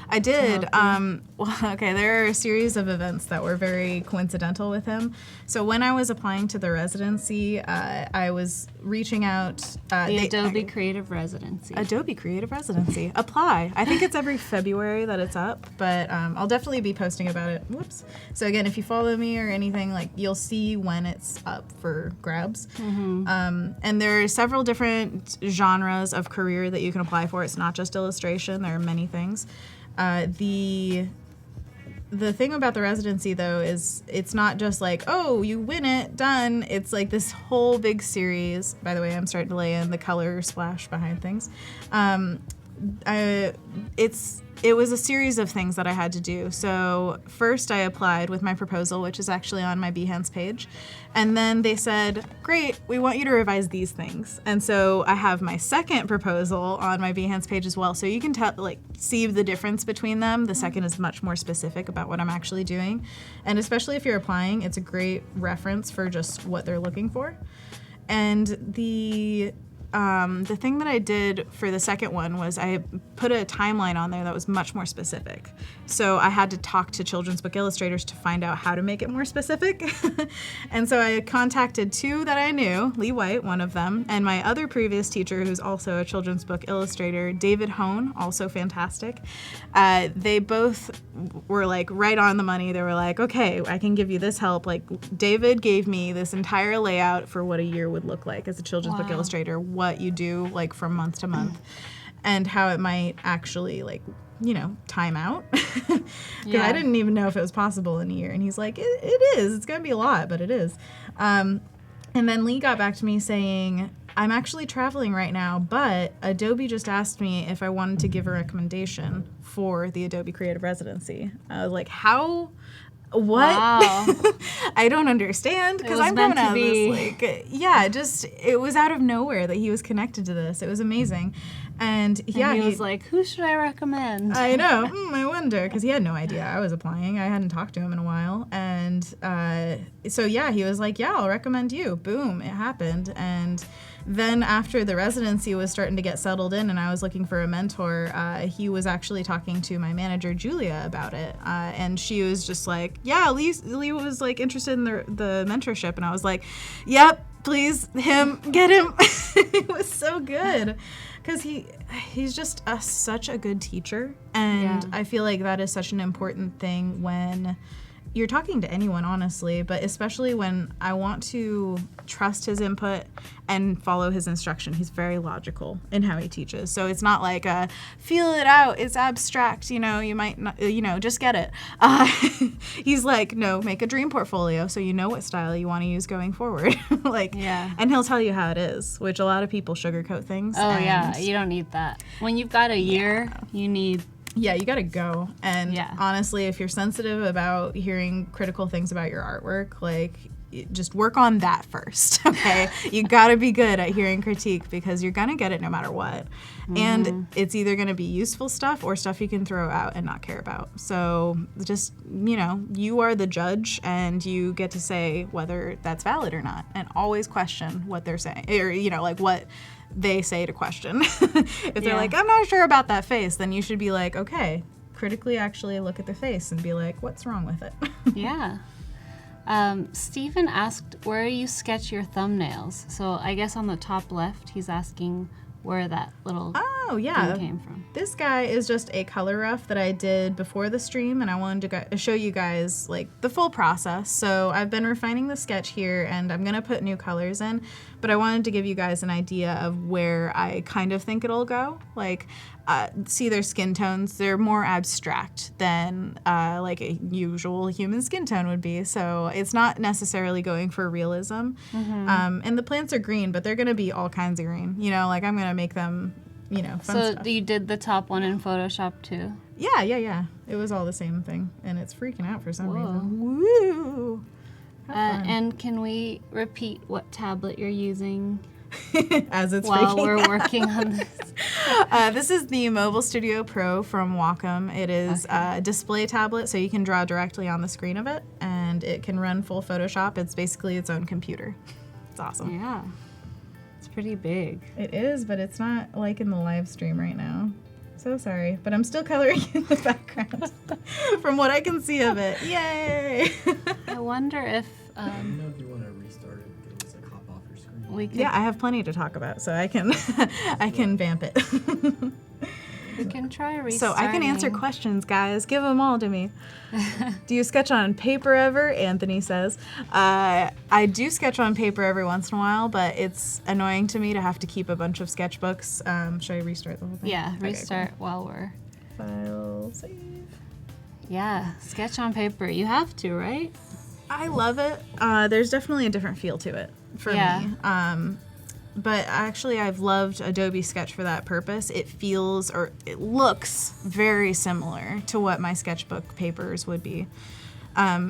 I did. Well, okay, there are a series of events that were very coincidental with him. So when I was applying to the residency, I was reaching out. Adobe Creative Residency. Adobe Creative Residency. Apply. I think it's every February that it's up, but I'll definitely be posting about it. Whoops. So again, if you follow me or anything, like you'll see when it's up for grabs. And there are several different genres of career that you can apply for. It's not just illustration. There are many things. The thing about the residency, though, is it's not just like, oh, you win it, done. It's like this whole big series. By the way, I'm starting to lay in the color splash behind things. It was a series of things that I had to do. So first I applied with my proposal, which is actually on my Behance page. And then they said, great, we want you to revise these things. And so I have my second proposal on my Behance page as well. So you can see the difference between them. The second is much more specific about what I'm actually doing. And especially if you're applying, it's a great reference for just what they're looking for. And the thing that I did for the second one was I put a timeline on there that was much more specific. So I had to talk to children's book illustrators to find out how to make it more specific. And so I contacted two that I knew, Lee White, one of them, and my other previous teacher, who's also a children's book illustrator, David Hone, also fantastic. They both were like right on the money. They were like, okay, I can give you this help. Like David gave me this entire layout for what a year would look like as a children's book illustrator, what you do like from month to month, and how it might actually time out. Because I didn't even know if it was possible in a year. And he's like, it is. It's going to be a lot, but it is. And then Lee got back to me saying, I'm actually traveling right now, but Adobe just asked me if I wanted to give a recommendation for the Adobe Creative Residency. I was like, how? What? Wow. I don't understand, because I'm coming out of this, it was out of nowhere that he was connected to this. It was amazing. And he was like, who should I recommend? I know. I wonder, because he had no idea I was applying. I hadn't talked to him in a while. And he was like, yeah, I'll recommend you. Boom, it happened. And then after the residency was starting to get settled in and I was looking for a mentor, he was actually talking to my manager, Julia, about it. And she was just like, yeah, Lee was like interested in the mentorship. And I was like, yep, please, get him. It was so good. Because he's just such a good teacher. And I feel like that is such an important thing when you're talking to anyone, honestly, but especially when I want to trust his input and follow his instruction. He's very logical in how he teaches. So it's not like feel it out, it's abstract, you might not, just get it. He's like, no, make a dream portfolio so you know what style you want to use going forward. And he'll tell you how it is, which a lot of people sugarcoat things. Oh, yeah, you don't need that. When you've got a year, you need... Yeah, you gotta go. And honestly, if you're sensitive about hearing critical things about your artwork, just work on that first, okay? You gotta be good at hearing critique because you're gonna get it no matter what. And it's either gonna be useful stuff or stuff you can throw out and not care about. So just, you are the judge and you get to say whether that's valid or not. And always question what they're saying, or, what they say to question. If they're like, I'm not sure about that face, then you should be like, okay, critically actually look at the face and be like, what's wrong with it? Yeah. Stephen asked where you sketch your thumbnails. So I guess on the top left, he's asking where that little thing came from. This guy is just a color rough that I did before the stream, and I wanted to show you guys the full process. So I've been refining the sketch here, and I'm gonna put new colors in, but I wanted to give you guys an idea of where I kind of think it'll go. See their skin tones, they're more abstract than a usual human skin tone would be. So it's not necessarily going for realism. And the plants are green, but they're gonna be all kinds of green. I'm gonna make them, fun stuff. So you did the top one in Photoshop too? Yeah. It was all the same thing, and it's freaking out for some reason. Woo! And can we repeat what tablet you're using? As it's while we're working on this. This is the Mobile Studio Pro from Wacom. It is a display tablet, so you can draw directly on the screen of it, and it can run full Photoshop. It's basically its own computer. It's awesome. Yeah. It's pretty big. It is, but it's not like in the live stream right now. So sorry, but I'm still coloring in the background from what I can see of it. Yay! I wonder if Let me know if you want to restart it. You can just like hop off your screen. we could Yeah, I have plenty to talk about, so I can I can vamp it. we can try restarting. So I can answer questions, guys. Give them all to me. Do you sketch on paper ever? Anthony says. I do sketch on paper every once in a while, but it's annoying to me to have to keep a bunch of sketchbooks. Should I restart the whole thing? Yeah, Okay, restart while we're. cool. File, save. Yeah, sketch on paper. You have to, right? I love it. There's definitely a different feel to it for me. But actually, I've loved Adobe Sketch for that purpose. It feels, or it looks very similar to what my sketchbook papers would be,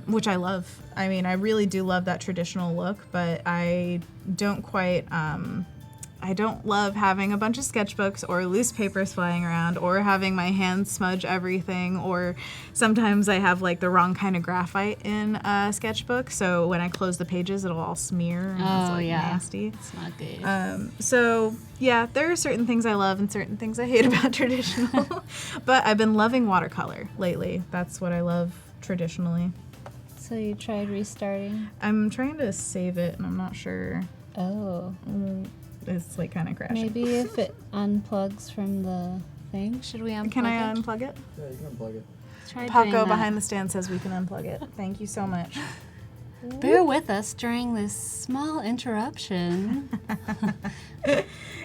which I love. I mean, I really do love that traditional look, but I don't quite, I don't love having a bunch of sketchbooks or loose papers flying around or having my hands smudge everything, or sometimes I have like the wrong kind of graphite in a sketchbook, so when I close the pages it'll all smear and it's like nasty. It's not good. So yeah, there are certain things I love and certain things I hate about traditional, but I've been loving watercolor lately. That's what I love traditionally. So you tried restarting? I'm trying to save it and I'm not sure. Oh. It's like kind of crashing. Maybe if it unplugs from the thing. Should we unplug Can I it? unplug it? Yeah, you can unplug it. Try doing Paco that. behind the stand says we can unplug it. Thank you so much. Bear with us during this small interruption.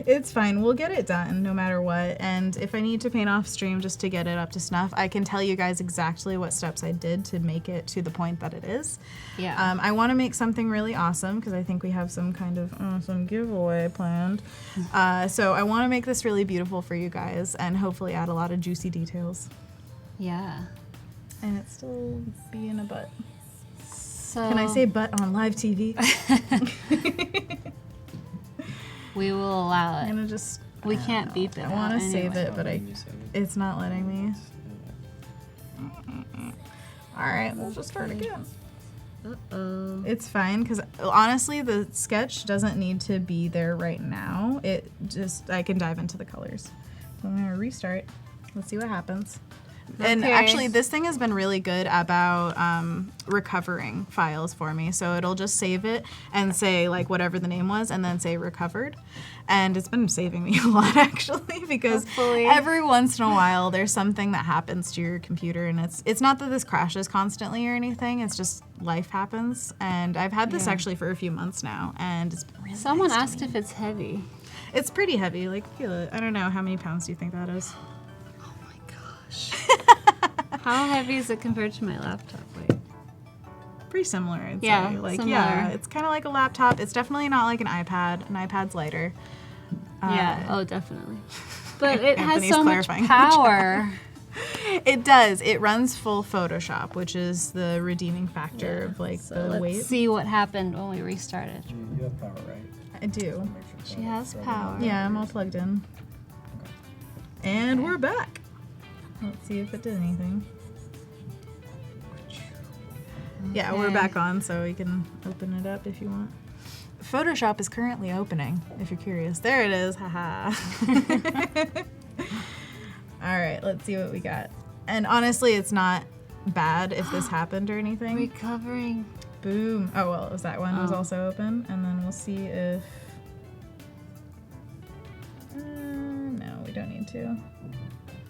It's fine. We'll get it done no matter what. And if I need to paint off stream just to get it up to snuff, I can tell you guys exactly what steps I did to make it to the point that it is. Yeah. I want to make something really awesome because I think we have some kind of awesome giveaway planned. So I want to make this really beautiful for you guys and hopefully add a lot of juicy details. Yeah. And it's still being a butt. So Can I say butt on live TV? we will allow I'm it. gonna just. We can't beep it. I want to out save anyway. it, but When you save it. it's not letting me. All right, we'll just start again. Uh-oh. It's fine because honestly, the sketch doesn't need to be there right now. I can dive into the colors. So I'm gonna restart. Let's see what happens. And Okay. actually, this thing has been really good about recovering files for me. So it'll just save it and say like whatever the name was, and then say recovered. And it's been saving me a lot actually because Hopefully. every once in a while there's something that happens to your computer, and it's not that this crashes constantly or anything. It's just life happens. And I've had this Yeah. actually for a few months now, and it's been really Someone nice to asked me. if it's heavy. It's pretty heavy. Like feel it. I don't know how many pounds do you think that is. Oh my gosh. How heavy is it compared to my laptop? Wait. Pretty similar, I'd Yeah, say. Like, similar. yeah, it's kind of like a laptop. It's definitely not like an iPad. An iPad's lighter. Yeah. Oh, definitely. But it has Anthony's so much clarifying the power. It does. It runs full Photoshop, which is the redeeming factor of like So the let's weight. see what happened when we restarted. You have power, right? I do. Make sure it's She on. has So- power. Yeah, I'm all plugged in. And we're back. Let's see if it did anything. Yeah, we're Okay. back on, so we can open it up if you want. Photoshop is currently opening, if you're curious. There it is, haha. All right, let's see what we got. And honestly, it's not bad if this happened or anything. Recovering. Boom. Oh, well, it was that one. It was Oh. also open. And then we'll see if... no, we don't need to.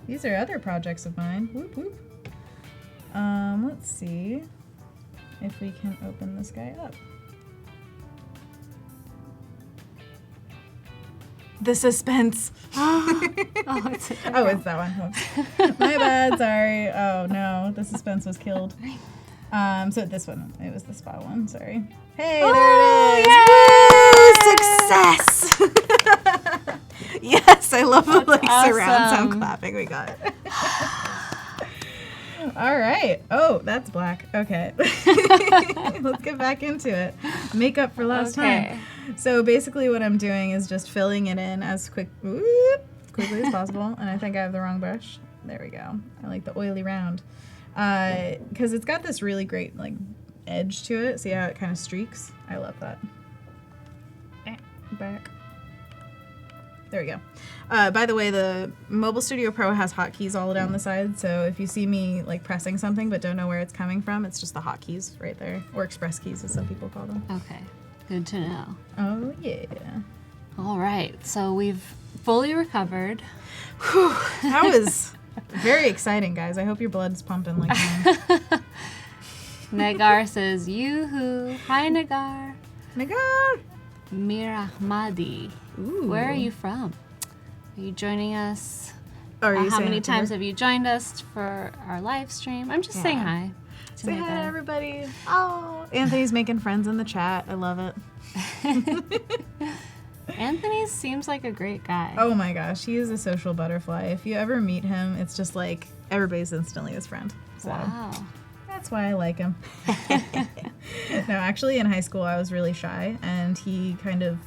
These are other projects of mine. Whoop, whoop. Let's see if we can open this guy up. The suspense. Oh, it's a Oh, it's that one. Whoops. My bad, sorry. Oh no, the suspense was killed. So this one, it was the spa one, sorry. Hey, there it is! Woo! Success! Yes, I love the like surround sound awesome. clapping we got. All right. Oh, that's black. Okay. Let's get back into it. Make up for last Okay. time. So basically what I'm doing is just filling it in as quickly as possible. And I think I have the wrong brush. There we go. I like the oily round. Because it's got this really great like edge to it. See how it kind of streaks? I love that. Back. There we go. By the way, the Mobile Studio Pro has hotkeys all down the side, so if you see me like pressing something but don't know where it's coming from, it's just the hotkeys right there, or express keys as some people call them. Okay, good to know. Oh yeah. All right, so we've fully recovered. Whew, that was very exciting, guys. I hope your blood's pumping like mine. Nagar says, yoo-hoo. Hi, Nagar. Nagar! Mirahmadi. Ooh. Where are you from? Are you joining us? Are you How saying many it to her? times have you joined us for our live stream? I'm just saying Yeah. hi. to Say hi to Nagar. everybody. Oh, Anthony's making friends in the chat. I love it. Anthony seems like a great guy. Oh my gosh, he is a social butterfly. If you ever meet him, it's just like everybody's instantly his friend. So Wow. that's why I like him. No, actually in high school I was really shy, and he kind of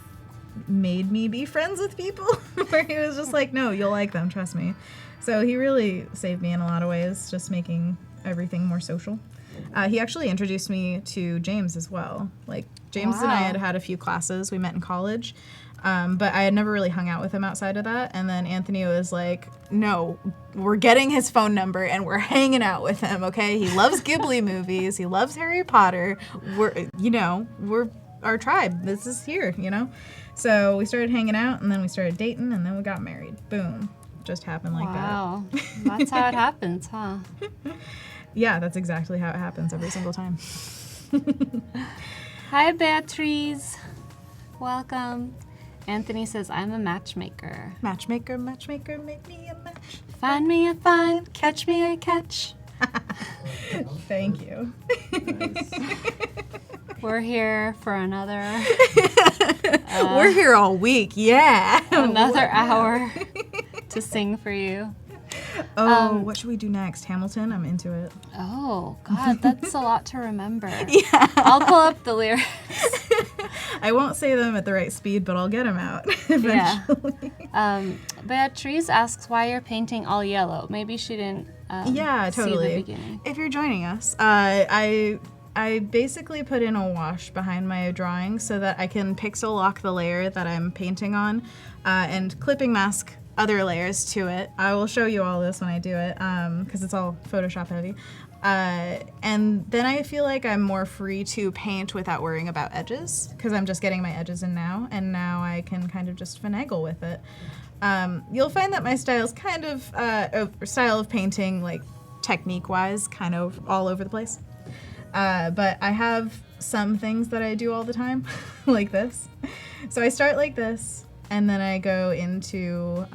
made me be friends with people where he was just like, no, you'll like them, trust me. So he really saved me in a lot of ways, just making everything more social. He actually introduced me to James as well. Like James and I Wow. had a few classes. We met in college. But I had never really hung out with him outside of that. And then Anthony was like, no, we're getting his phone number and we're hanging out with him, okay? He loves Ghibli movies. He loves Harry Potter. We're our tribe. This is here, you know? So we started hanging out, and then we started dating, and then we got married. Boom. Just happened like that. Wow. That's how it happens, huh? Yeah, that's exactly how it happens every single time. Hi, Beatrice. Welcome. Anthony says, I'm a matchmaker. Matchmaker, matchmaker, make me a match. Find me a find, catch me a catch. Thank you. Nice. We're here for another We're here all week, yeah. another hour to sing for you. Oh, what should we do next? Hamilton? I'm into it. Oh, God, that's a lot to remember. Yeah. I'll pull up the lyrics. I won't say them at the right speed, but I'll get them out eventually. Beatrice asks why you're painting all yellow. Maybe she didn't Yeah, see totally. the beginning. If you're joining us, I basically put in a wash behind my drawing so that I can pixel lock the layer that I'm painting on and clipping mask other layers to it. I will show you all this when I do it because it's all Photoshop heavy. And then I feel like I'm more free to paint without worrying about edges because I'm just getting my edges in now, and now I can kind of just finagle with it. You'll find that my style's kind of style of painting, like technique-wise, kind of all over the place. But I have some things that I do all the time, like this. So I start like this, and then I go into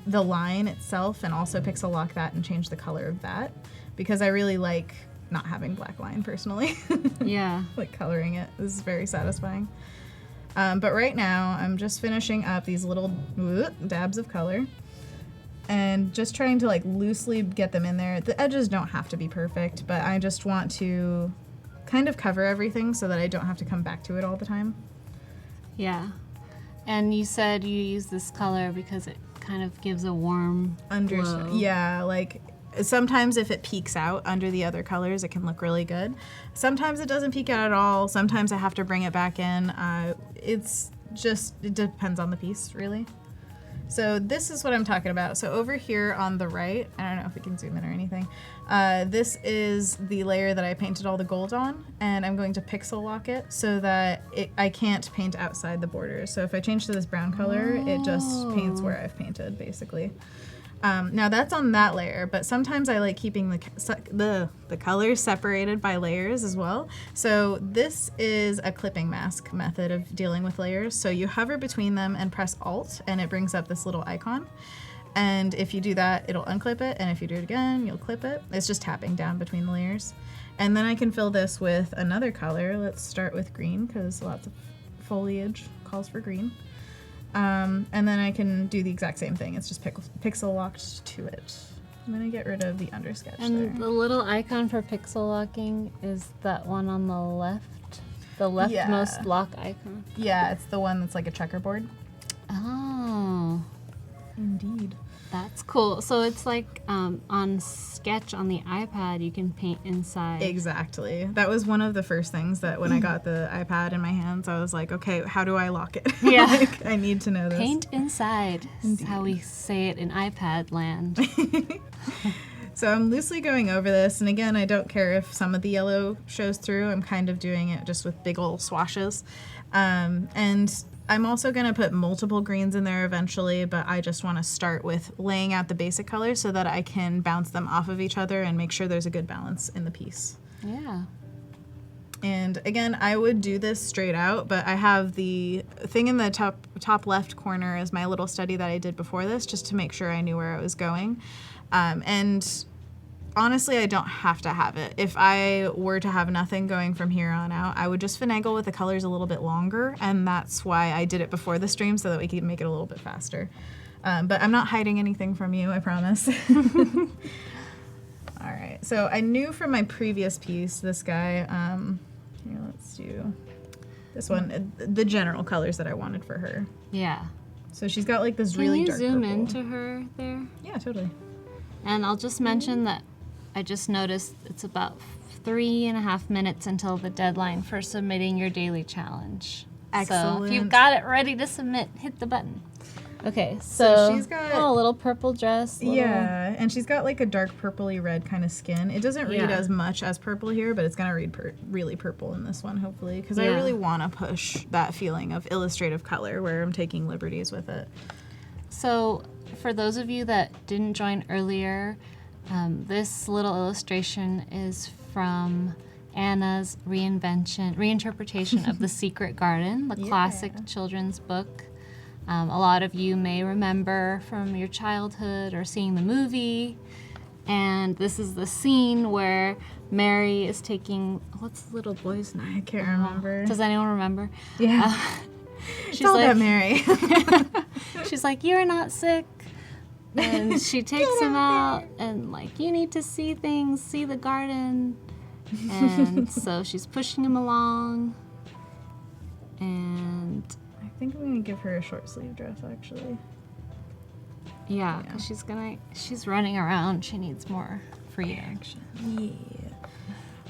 the line itself and also pixel lock that and change the color of that because I really like not having black line personally. Yeah. Like coloring it is very satisfying. But right now I'm just finishing up these little dabs of color and just trying to like loosely get them in there. The edges don't have to be perfect, but I just want to kind of cover everything so that I don't have to come back to it all the time. Yeah. And you said you use this color because it kind of gives a warm glow. Yeah, like sometimes if it peeks out under the other colors, it can look really good. Sometimes it doesn't peek out at all. Sometimes I have to bring it back in. It depends on the piece, really. So this is what I'm talking about. So over here on the right, I don't know if we can zoom in or anything. This is the layer that I painted all the gold on, and I'm going to pixel lock it so that I can't paint outside the borders. So if I change to this brown color, it just paints where I've painted, basically. Now that's on that layer, but sometimes I like keeping the colors separated by layers as well. So this is a clipping mask method of dealing with layers. So you hover between them and press Alt, and it brings up this little icon. And if you do that, it'll unclip it, and if you do it again, you'll clip it. It's just tapping down between the layers. And then I can fill this with another color. Let's start with green, because lots of foliage calls for green. And then I can do the exact same thing. It's just pixel locked to it. I'm gonna get rid of the undersketch And there. the little icon for pixel locking is that one on the left? The leftmost lock icon? Yeah, it's the one that's like a checkerboard. Oh. Indeed. That's cool. So it's like on Sketch on the iPad, you can paint inside. Exactly. That was one of the first things that when I got the iPad in my hands, I was like, okay, how do I lock it? Yeah. Like, I need to know this. Paint inside is how we say it in iPad land. So I'm loosely going over this, and again, I don't care if some of the yellow shows through. I'm kind of doing it just with big old swashes. And I'm also going to put multiple greens in there eventually, but I just want to start with laying out the basic colors so that I can bounce them off of each other and make sure there's a good balance in the piece. Yeah. And again, I would do this straight out, but I have the thing in the top left corner is my little study that I did before this, just to make sure I knew where I was going. And honestly, I don't have to have it. If I were to have nothing going from here on out, I would just finagle with the colors a little bit longer, and that's why I did it before the stream, so that we could make it a little bit faster. But I'm not hiding anything from you, I promise. All right, so I knew from my previous piece, this guy, here, let's do this one, the general colors that I wanted for her. Yeah. So she's got like this really dark Can you zoom purple. into her there? Yeah, totally. And I'll just mention that I just noticed it's about 3.5 minutes until the deadline for submitting your daily challenge. So if Excellent. you've got it ready to submit, hit the button. Okay, so she's got- a little purple dress. Yeah, and she's got like a dark purpley red kind of skin. It doesn't read Yeah. as much as purple here, but it's gonna read really purple in this one, hopefully, because I Yeah. really want to push that feeling of illustrative color where I'm taking liberties with it. So for those of you that didn't join earlier, this little illustration is from Anna's reinterpretation of The Secret Garden, the classic children's book. A lot of you may remember from your childhood or seeing the movie. And this is the scene where Mary is taking, what's the little boy's name? I can't remember. Does anyone remember? Yeah, She's it's all like, about Mary. she's like, you're not sick. And she takes him out and like, you need to see things, see the garden. And so she's pushing him along. And I think I'm gonna give her a short sleeve dress, actually. yeah, because she's running around. She needs more freedom. Yeah.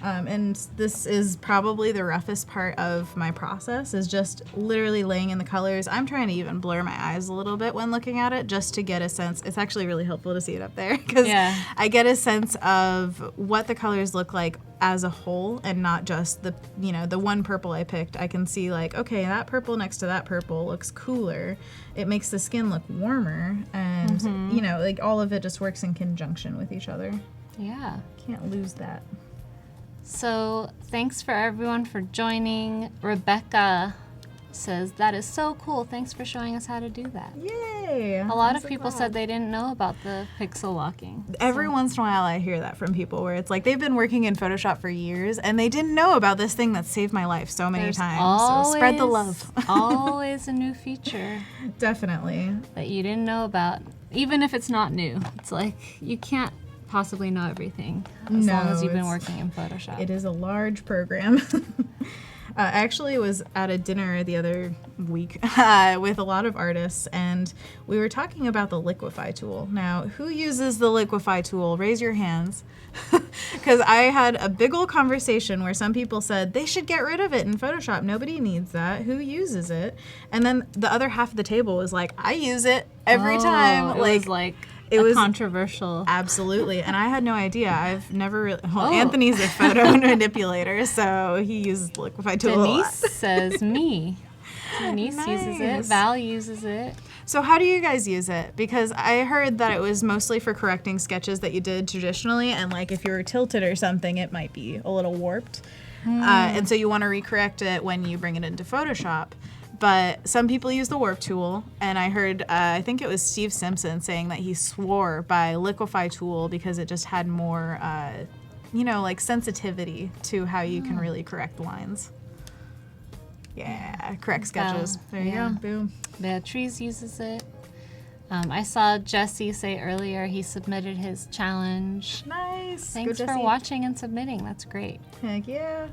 And this is probably the roughest part of my process, is just literally laying in the colors. I'm trying to even blur my eyes a little bit when looking at it, just to get a sense. It's actually really helpful to see it up there, because I get a sense of what the colors look like as a whole, and not just the one purple I picked. I can see like, okay, that purple next to that purple looks cooler. It makes the skin look warmer, and like all of it just works in conjunction with each other. Yeah. Can't lose that. So thanks for everyone for joining. Rebecca says, that is so cool. Thanks for showing us how to do that. Yay! A lot of people said they didn't know about the pixel locking. Every once in a while I hear that from people, where it's like they've been working in Photoshop for years and they didn't know about this thing that saved my life so many times. So spread the love. Always a new feature Definitely. that you didn't know about, even if it's not new. It's like you can't possibly know everything as long as you've been working in Photoshop. It is a large program. I actually was at a dinner the other week with a lot of artists, and we were talking about the liquify tool. Now, who uses the liquify tool? Raise your hands. Because I had a big old conversation where some people said they should get rid of it in Photoshop. Nobody needs that. Who uses it? And then the other half of the table was like, I use it every time. It was controversial. Absolutely. And I had no idea. I've never really... Well, Anthony's a photo manipulator, so he uses the liquify tool a lot. Denise says me. Denise uses it. Val uses it. So how do you guys use it? Because I heard that it was mostly for correcting sketches that you did traditionally, and like if you were tilted or something, it might be a little warped. And so you want to recorrect it when you bring it into Photoshop. But some people use the warp tool, and I heard, I think it was Steve Simpson saying that he swore by liquify tool because it just had more, like sensitivity to how you can really correct lines. Yeah, correct sketches. There you go, boom. Beatrice uses it. I saw Jesse say earlier he submitted his challenge. Nice. Thanks for watching and submitting. That's great. Heck yeah.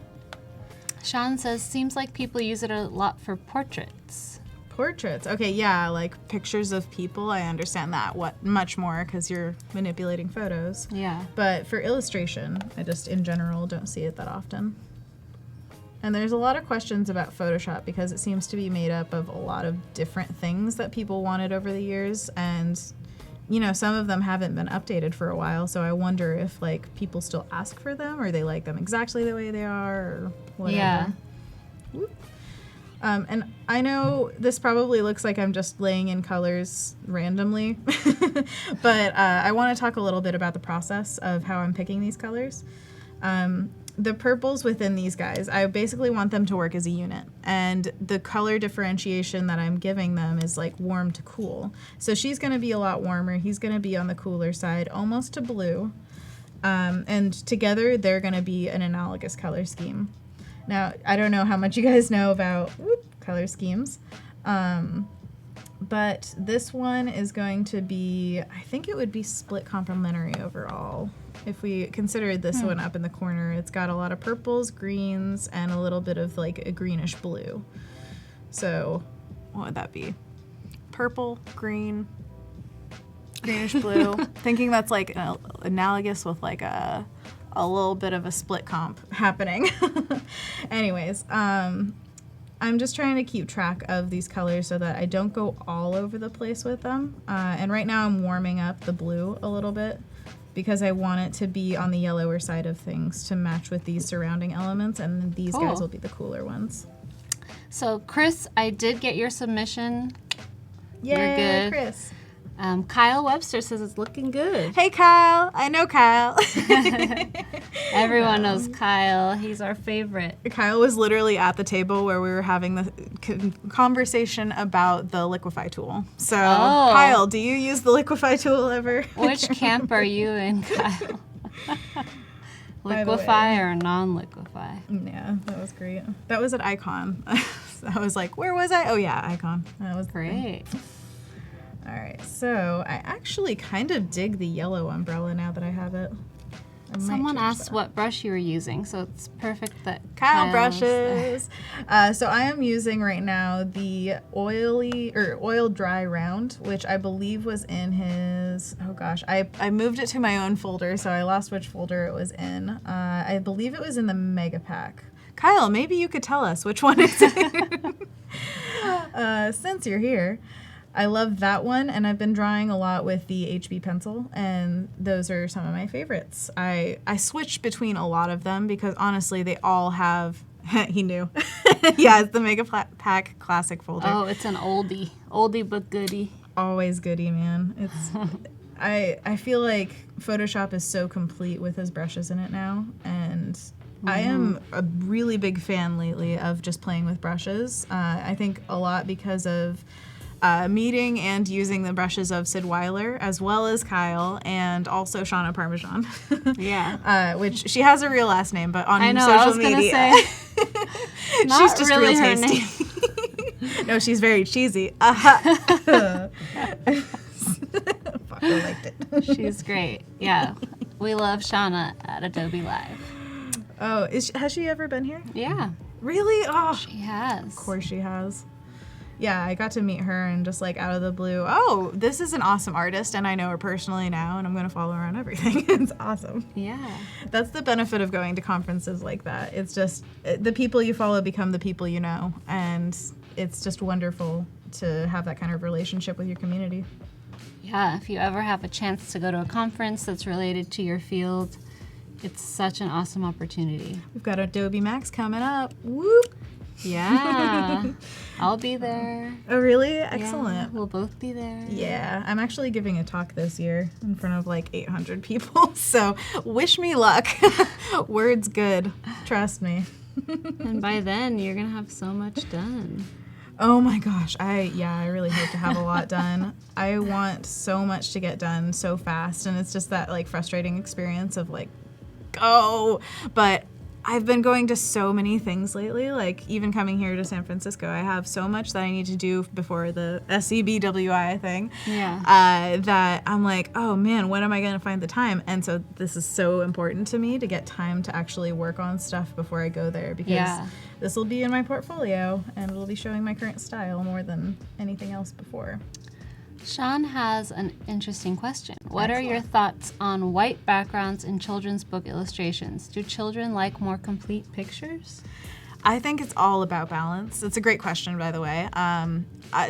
Sean says, seems like people use it a lot for portraits. Portraits. Okay, yeah, like pictures of people. I understand that much more because you're manipulating photos. Yeah. But for illustration, I just in general don't see it that often. And there's a lot of questions about Photoshop because it seems to be made up of a lot of different things that people wanted over the years, and you know, some of them haven't been updated for a while, so I wonder if like people still ask for them or they like them exactly the way they are or whatever. Yeah. And I know this probably looks like I'm just laying in colors randomly, but I want to talk a little bit about the process of how I'm picking these colors. The purples within these guys, I basically want them to work as a unit, and the color differentiation that I'm giving them is like warm to cool. So she's going to be a lot warmer, he's going to be on the cooler side, almost to blue, and together they're going to be an analogous color scheme. Now, I don't know how much you guys know about color schemes, but this one is going to be, I think it would be split complementary overall. If we consider this one up in the corner, it's got a lot of purples, greens, and a little bit of like a greenish blue. So what would that be? Purple, green, greenish blue. Thinking that's like analogous with like a little bit of a split comp happening. Anyways, I'm just trying to keep track of these colors so that I don't go all over the place with them. And right now I'm warming up the blue a little bit because I want it to be on the yellower side of things to match with these surrounding elements, and these guys will be the cooler ones. So Chris, I did get your submission. Yay, You're good. Chris. Kyle Webster says it's looking good. Hey, Kyle. I know Kyle. Everyone knows Kyle. He's our favorite. Kyle was literally at the table where we were having the conversation about the Liquify tool. So, Kyle, do you use the Liquify tool ever? Which camp are you in, Kyle? Liquify or non-liquify? Yeah, that was great. That was at Icon. I was like, where was I? Oh, yeah, Icon. That was great. All right, so I actually kind of dig the yellow umbrella now that I have it. Someone asked what brush you were using, so it's perfect that Kyle brushes. So I am using right now the oil dry round, which I believe was in his, oh gosh, I moved it to my own folder, so I lost which folder it was in. I believe it was in the Mega Pack. Kyle, maybe you could tell us which one it's in. Since you're here. I love that one, and I've been drawing a lot with the HB pencil, and those are some of my favorites. I switch between a lot of them because honestly they all have, he knew. Yeah, it's the Mega Pack Classic folder. Oh, it's an oldie but goodie. Always goodie, man. It's I feel like Photoshop is so complete with his brushes in it now, and I am a really big fan lately of just playing with brushes. I think a lot because of meeting and using the brushes of Sid Weiler, as well as Kyle, and also Shauna Parmesan. Yeah. Which she has a real last name, but on social I was media, gonna say, she's just really real her tasty. No, she's very cheesy. Fuck, I liked it. She's great. Yeah. We love Shauna at Adobe Live. Oh, has she ever been here? Yeah. Really? Oh, She has. of course she has. Yeah, I got to meet her and just like out of the blue, oh, this is an awesome artist and I know her personally now and I'm going to follow her on everything. It's awesome. Yeah. That's the benefit of going to conferences like that. It's just the people you follow become the people you know, and it's just wonderful to have that kind of relationship with your community. Yeah, if you ever have a chance to go to a conference that's related to your field, it's such an awesome opportunity. We've got Adobe Max coming up. Whoop! Yeah. I'll be there. Oh, really? Excellent. Yeah, we'll both be there. Yeah, I'm actually giving a talk this year in front of like 800 people, so wish me luck. Word's good. Trust me. And by then, you're going to have so much done. Oh my gosh, I really hope to have a lot done. I want so much to get done so fast, and it's just that like frustrating experience of like, go, but I've been going to so many things lately, like even coming here to San Francisco, I have so much that I need to do before the SEBWI thing. Yeah. That I'm like, oh man, when am I going to find the time? And so this is so important to me to get time to actually work on stuff before I go there, because this will be in my portfolio and it'll be showing my current style more than anything else before. Sean has an interesting question. What are your thoughts on white backgrounds in children's book illustrations? Do children like more complete pictures? I think it's all about balance. It's a great question, by the way.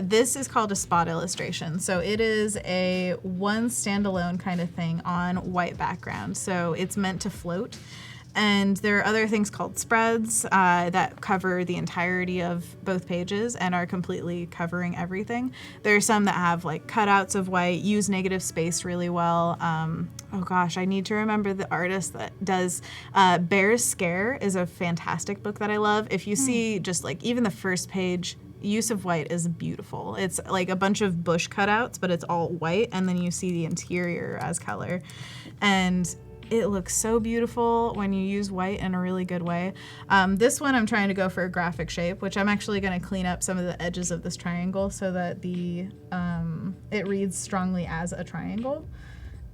This is called a spot illustration. So it is a one standalone kind of thing on white background. So it's meant to float. And there are other things called spreads that cover the entirety of both pages and are completely covering everything. There are some that have like cutouts of white, use negative space really well. Oh gosh, I need to remember the artist that does Bear's Scare is a fantastic book that I love. If you see just like even the first page, use of white is beautiful. It's like a bunch of bush cutouts, but it's all white, and then you see the interior as color. And it looks so beautiful when you use white in a really good way. This one I'm trying to go for a graphic shape, which I'm actually going to clean up some of the edges of this triangle so that it reads strongly as a triangle.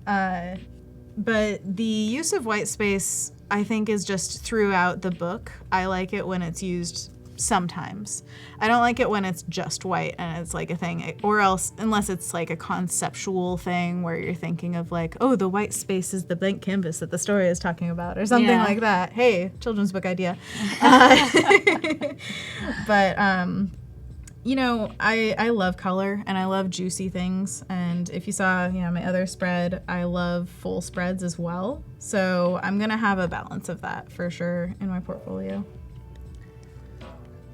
But the use of white space, I think, is just throughout the book. I like it when it's used sometimes. I don't like it when it's just white and it's like a thing, or else unless it's like a conceptual thing where you're thinking of like, oh, the white space is the blank canvas that the story is talking about or something like that. Hey, children's book idea. But you know, I love color and I love juicy things, and if you saw, you know, my other spread, I love full spreads as well. So I'm gonna have a balance of that for sure in my portfolio.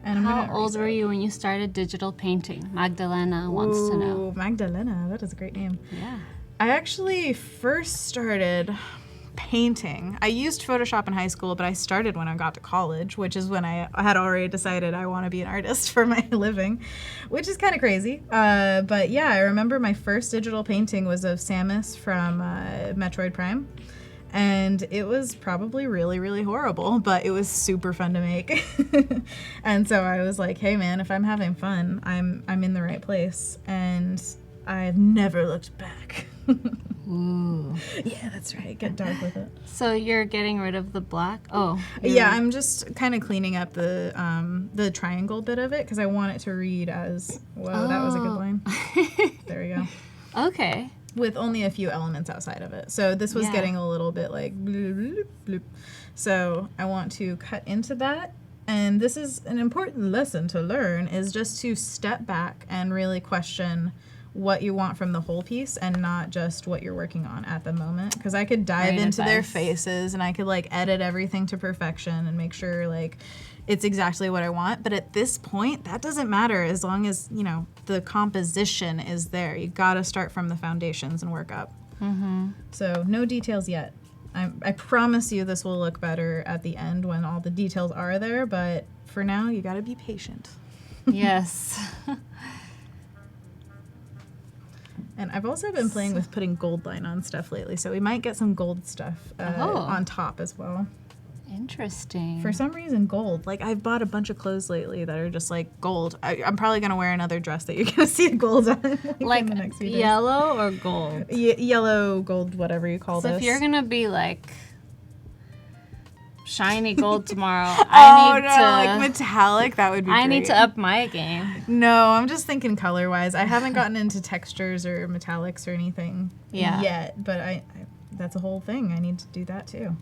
And How old were you when you started digital painting? Magdalena wants to know. Magdalena, that is a great name. Yeah. I actually first started painting. I used Photoshop in high school, but I started when I got to college, which is when I had already decided I want to be an artist for my living, which is kind of crazy. But yeah, I remember my first digital painting was of Samus from Metroid Prime. And it was probably really, really horrible, but it was super fun to make. And so I was like, hey man, if I'm having fun, I'm in the right place. And I've never looked back. Ooh. Yeah, that's right. Get dark with it. So you're getting rid of the black? Oh. Yeah, I'm just kind of cleaning up the triangle bit of it because I want it to read as, whoa, that was a good line. There we go. Okay. With only a few elements outside of it. So this was getting a little bit like bloop, bloop, bloop. So I want to cut into that. And this is an important lesson to learn, is just to step back and really question what you want from the whole piece and not just what you're working on at the moment. Because I could dive into their faces and I could like edit everything to perfection and make sure like it's exactly what I want. But at this point, that doesn't matter as long as, you know, the composition is there. You gotta start from the foundations and work up. Mm-hmm. So no details yet. I promise you this will look better at the end when all the details are there, but for now, you gotta be patient. Yes. And I've also been playing with putting gold line on stuff lately, so we might get some gold stuff on top as well. Interesting. For some reason, gold. Like, I've bought a bunch of clothes lately that are just like gold. I'm probably gonna wear another dress that you're gonna see gold on like in the next few days. Yellow or gold? Yellow, gold, whatever you call this. So if you're gonna be like shiny gold tomorrow, like metallic, that would be great. I need to up my game. No, I'm just thinking color-wise. I haven't gotten into textures or metallics or anything yet, but I that's a whole thing. I need to do that too.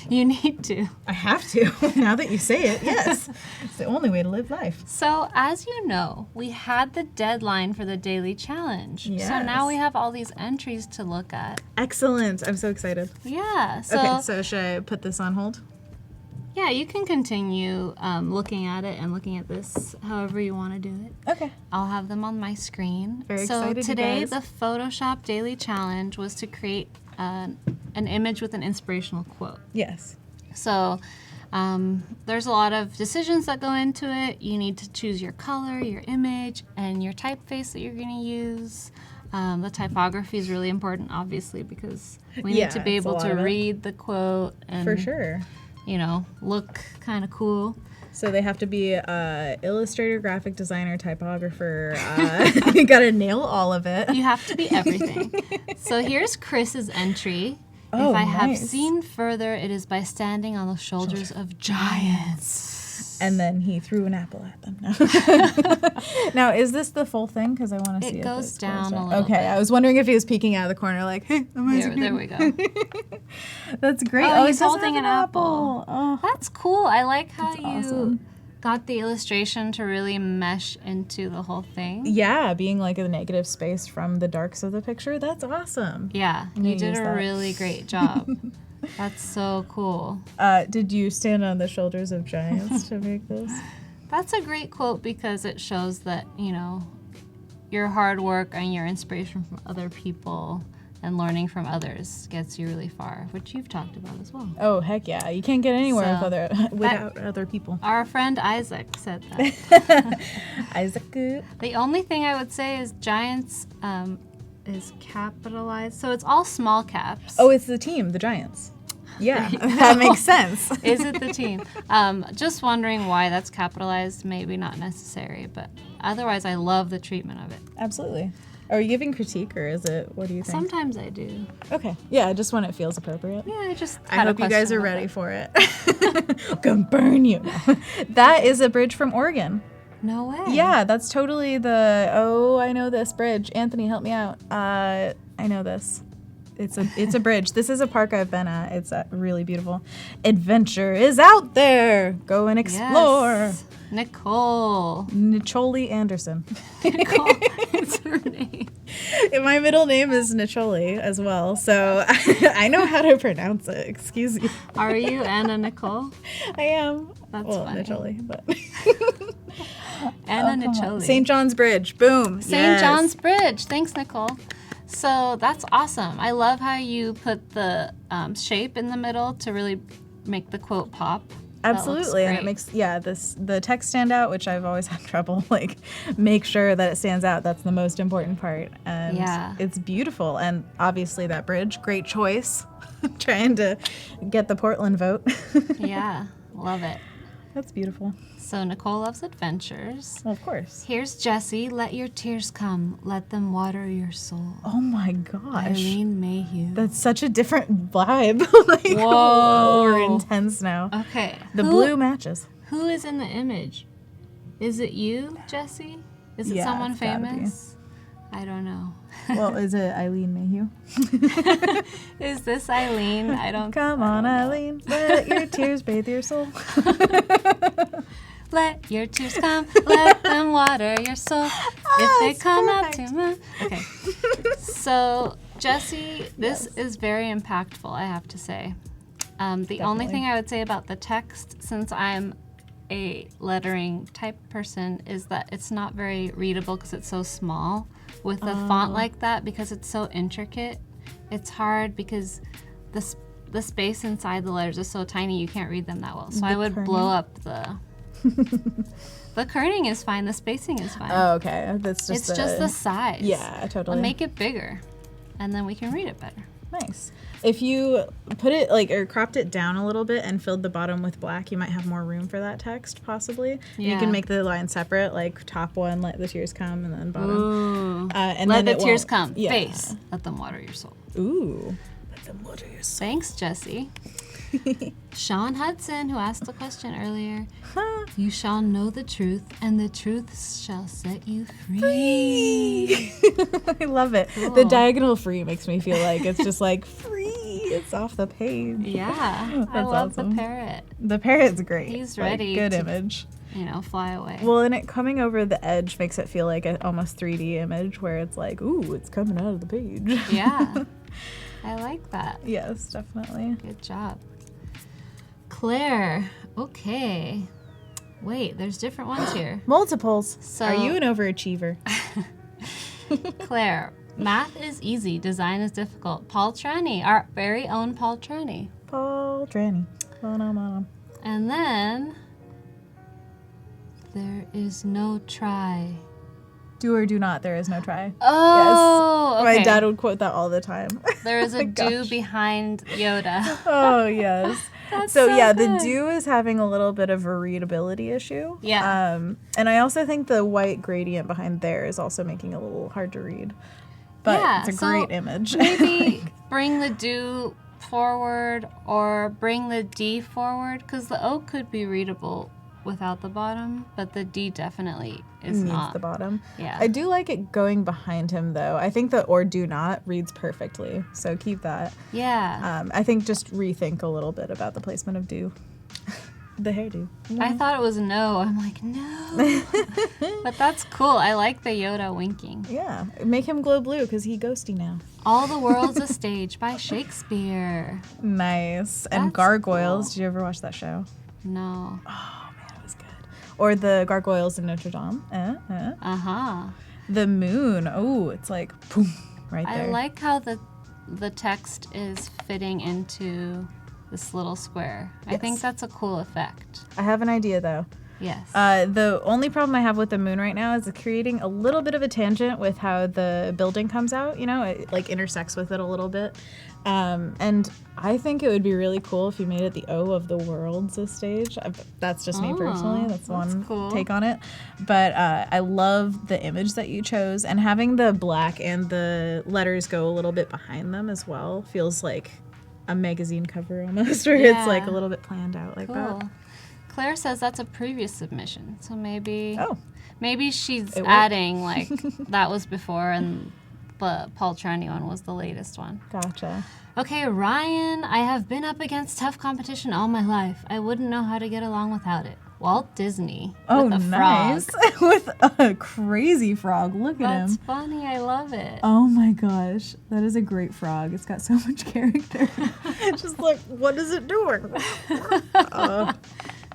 You need to. I have to. Now that you say it, yes. It's the only way to live life. So, as you know, we had the deadline for the daily challenge. Yes. So now we have all these entries to look at. Excellent. I'm so excited. Yeah. Okay, so should I put this on hold? Yeah, you can continue looking at it and looking at this however you want to do it. Okay. I'll have them on my screen. Very excited, So today, you guys. the Photoshop daily challenge was to create an image with an inspirational quote. Yes. So there's a lot of decisions that go into it. You need to choose your color, your image, and your typeface that you're going to use. The typography is really important, obviously, because we need to be able to read the quote. And for sure. look kind of cool. So they have to be illustrator, graphic designer, typographer. You gotta nail all of it. You have to be everything. So here's Chris's entry. Oh, if I have nice. seen further, it is by standing on the shoulders of giants. And then he threw an apple at them. No. Now, is this the full thing? Because I want to see It if goes it's down close. a little Okay, bit. I was wondering if he was peeking out of the corner like, hey, I'm Isaac There Newton. we go. That's great. Oh, it he's does holding have an apple. Oh. That's cool. I like how you awesome. got the illustration to really mesh into the whole thing. Yeah, being like a negative space from the darks of the picture. That's awesome. Yeah, I'm gonna you did use a that. really great job. That's so cool. Did you stand on the shoulders of giants to make this? That's a great quote because it shows that, your hard work and your inspiration from other people and learning from others gets you really far, which you've talked about as well. Oh, heck yeah. You can't get anywhere So, without other people. Our friend Isaac said that. Isaac. The only thing I would say is giants is capitalized. So it's all small caps. Oh, it's the team, the Giants. Yeah, that makes sense. Is it the team? Just wondering why that's capitalized. Maybe not necessary, but otherwise I love the treatment of it. Absolutely. Are you giving critique or is it, what do you think? Sometimes I do. Okay. Yeah, just when it feels appropriate. Yeah, I just I had a hope you guys question are about ready that. for it. Gonna burn you. That is a bridge from Oregon. No way. Yeah, that's totally I know this bridge. Anthony, help me out. I know this. It's a bridge. This is a park I've been at. It's really beautiful. Adventure is out there. Go and explore. Yes. Nicole. Nicholi Anderson. Nicole is her name. My middle name is Nicholi as well, so I know how to pronounce it. Excuse me. Are you Anna Nicole? I am. That's well, funny. Nicholi, but Anna Nicole. St. John's Bridge. Boom. St. John's Bridge. Thanks, Nicole. So that's awesome. I love how you put the shape in the middle to really make the quote pop. That looks Absolutely, and it great. makes the text stand out, which I've always had trouble make sure that it stands out. That's the most important part, and Yeah. it's beautiful. And obviously that bridge, great choice. Trying to get the Portland vote. Yeah, love it. That's beautiful. So Nicole loves adventures. Well, of course. Here's Jessie. Let your tears come. Let them water your soul. Oh my gosh. Eileen Mayhew. That's such a different vibe. Whoa. We're intense now. Okay. The blue matches. Who is in the image? Is it you, Jessie? Is it Yeah, someone it's gotta be. famous? I don't know. Well, is it Eileen Mayhew? Is this Eileen? I don't. Come on, Eileen. Let your tears bathe your soul. Let your tears come. Let them water your soul. If they that's come out perfect. too much. Okay. So, Jessie, this is very impactful, I have to say. The only Definitely. thing I would say about the text, since I'm a lettering type person, is that it's not very readable because it's so small. With a font like that, because it's so intricate, it's hard because the space inside the letters is so tiny you can't read them that well. So I would blow up the kerning is fine, the spacing is fine. Oh, okay. That's It's just the size. Yeah, totally. But make it bigger, and then we can read it better. Nice. If you put it or cropped it down a little bit and filled the bottom with black, you might have more room for that text, possibly. You Yeah. can make the line separate, like top one, let the tears come, and then bottom. Ooh. And Let then the it tears won't- come. Yeah. Face. Let them water your soul. Ooh. Let them water your soul. Thanks, Jessie. Sean Hudson, who asked the question earlier. You shall know the truth, and the truth shall set you free. I love it. The Cool. diagonal free makes me feel like it's just like free. It's off the page. Yeah, I That's love awesome. the parrot. The parrot's great. He's Like, ready good to- image. Fly away. Well, and it coming over the edge makes it feel like an almost 3D image where it's like, ooh, it's coming out of the page. Yeah, I like that. Yes, definitely. Good job. Claire, okay. Wait, there's different ones here. Multiples. So- Are you an overachiever? Claire, math is easy, design is difficult. Paul Tranny, our very own Paul Tranny. Paul Tranny. And then, there is no try. Do or do not, there is no try. Oh, okay. My dad would quote that all the time. There is a my do gosh. behind Yoda. Oh, yes. That's So yeah, good. the do is having a little bit of a readability issue. Yeah. And I also think the white gradient behind there is also making it a little hard to read. But Yeah, it's a so great image. Maybe bring the do forward or bring the D forward, because the O could be readable without the bottom, but the D definitely is Needs not. the bottom. Yeah. I do like it going behind him though. I think the or do not reads perfectly. So keep that. Yeah. I think just rethink a little bit about the placement of do. The hairdo. I thought it was no. I'm like, no. But that's cool. I like the Yoda winking. Yeah. Make him glow blue because he ghosty now. All the World's a Stage by Shakespeare. Nice. And That's Gargoyles. cool. Did you ever watch that show? No. Oh man, it was good. Or the Gargoyles in Notre Dame. Uh-huh. The moon. Oh, it's like boom, right there. I like how the text is fitting into this little square. I think Yes. that's a cool effect. I have an idea though. Yes. The only problem I have with the moon right now is creating a little bit of a tangent with how the building comes out. You know, it like intersects with it a little bit. And I think it would be really cool if you made it the O of the world's a stage. That's just me personally. That's one cool. take on it. But I love the image that you chose, and having the black and the letters go a little bit behind them as well feels like a magazine cover almost, where it's like a Yeah. little bit planned out like Cool. that. Claire says that's a previous submission, so maybe Oh. maybe she's It worked. adding like that was before and the Paul Trani one was the latest one. Gotcha. Okay, Ryan, I have been up against tough competition all my life. I wouldn't know how to get along without it. Walt Disney Oh, with a nice. frog. With a crazy frog. Look at That's him. funny. I love it. Oh my gosh. That is a great frog. It's got so much character. Just like, what is it doing?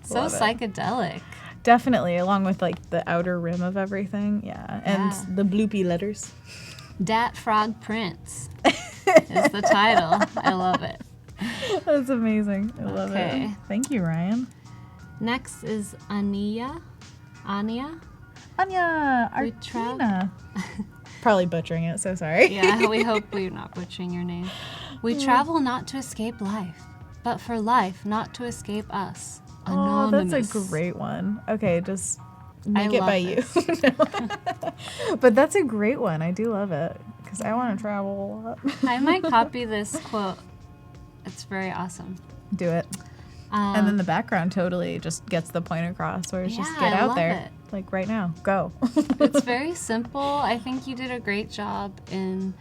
So love it. psychedelic. Definitely, along with like the outer rim of everything. Yeah. And Yeah. the bloopy letters. Dat Frog Prince is the title. I love it. That's amazing. I love Okay. it. Thank you, Ryan. Next is Ania. Anya We tra- Artina. Probably butchering it, so sorry. Yeah, we hope we're not butchering your name. We travel not to escape life, but for life not to escape us. Oh, Anonymous. that's a great one. Okay, just make I it love by you. But that's a great one. I do love it because I want to travel a lot. I might copy this quote. It's very awesome. Do it. And then the background totally just gets the point across where it's just Yeah, get I out love there. it. Like right now. Go. It's very simple. I think you did a great job in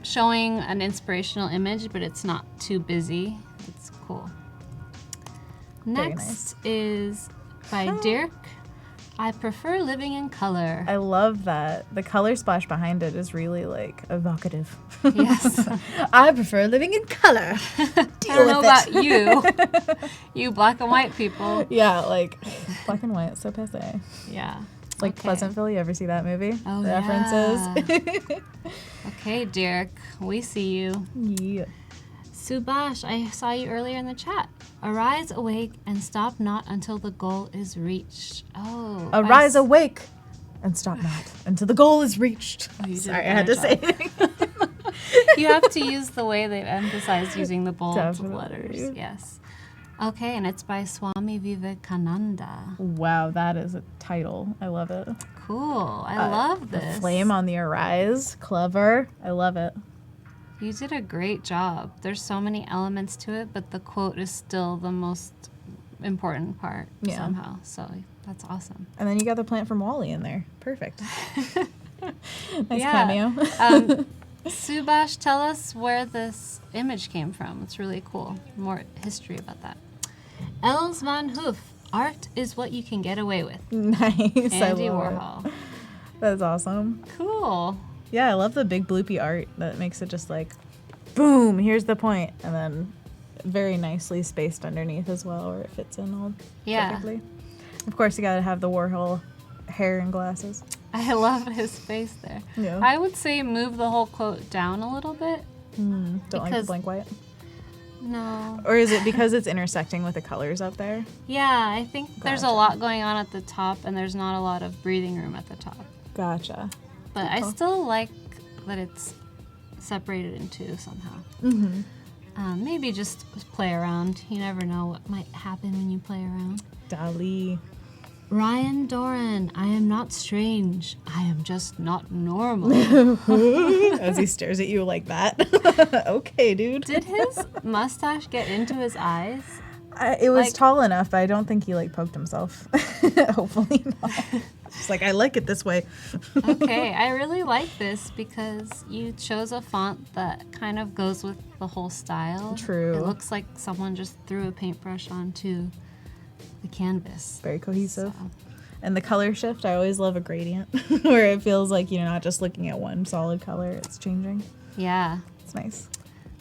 showing an inspirational image, but it's not too busy. It's cool. Very Next is by Dirk. I prefer living in color. I love that. The color splash behind it is really like evocative. Yes. I prefer living in color. I don't know about you, you black and white people. Yeah, like black and white, so passe. Yeah. It's like Okay. Pleasantville. You ever see that movie? Oh, the references. Okay, Dirk, we see you. Yeah. Subash, I saw you earlier in the chat. Arise, awake, and stop not until the goal is reached. Oh. Arise, awake, and stop not until the goal is reached. you did a Sorry, I had to better say it. You have to use the way they've emphasized using the bold Definitely. letters. Yes. Okay, and it's by Swami Vivekananda. Wow, that is a title. I love it. Cool. I love The this. flame on the arise. Clever. I love it. You did a great job. There's so many elements to it, but the quote is still the most important part Yeah. somehow. So that's awesome. And then you got the plant from Wall-E in there. Perfect. Nice Yeah. cameo. Subash, tell us where this image came from. It's really cool. More history about that. Els van Hoof. Art is what you can get away with. Nice. I Andy love Warhol. it. That's awesome. Cool. Yeah, I love the big bloopy art that makes it just like, boom, here's the point, and then very nicely spaced underneath as well, where it fits in all Yeah. perfectly. Of course, you gotta have the Warhol hair and glasses. I love his face there. Yeah. I would say move the whole quote down a little bit. Don't like the Because- blank white. No. Or is it because it's intersecting with the colors up there? Yeah, I think there's a Gotcha. lot going on at the top, and there's not a lot of breathing room at the top. Gotcha. But I Cool. still like that it's separated in two somehow. maybe just play around. You never know what might happen when you play around. Dali. Ryan Doran, I am not strange. I am just not normal. As he stares at you like that. Okay, dude. Did his mustache get into his eyes? It was Like- tall enough, but I don't think he like poked himself. Hopefully not. Just like, I like it this way. Okay, I really like this because you chose a font that kind of goes with the whole style. True. It looks like someone just threw a paintbrush onto the canvas. Very cohesive. So, And the color shift, I always love a gradient where it feels like you're not just looking at one solid color, it's changing. yeah. It's nice.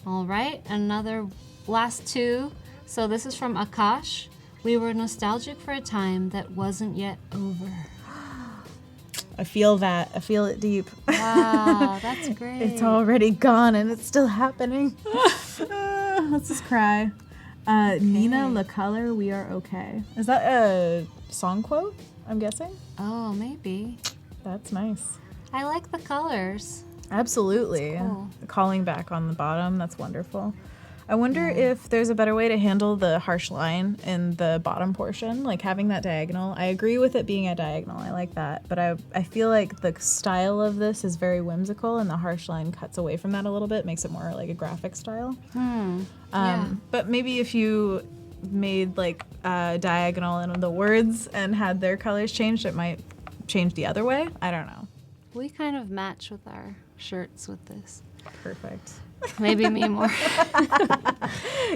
All right, another last two. So this is from Akash. We were nostalgic for a time that wasn't yet over. I feel that. I feel it deep. Wow, that's great. It's already gone and it's still happening. Let's just cry. Nina La Color, We Are Okay. Is that a song quote, I'm guessing? Oh, maybe. That's nice. I like the colors. Absolutely. That's cool. Calling back on the bottom, that's wonderful. I wonder if there's a better way to handle the harsh line in the bottom portion, like having that diagonal. I agree with it being a diagonal. I like that. But I feel like the style of this is very whimsical and the harsh line cuts away from that a little bit, makes it more like a graphic style. Yeah. But maybe if you made like a diagonal in the words and had their colors changed, it might change the other way. I don't know. We kind of match with our shirts with this. Perfect. Maybe me more.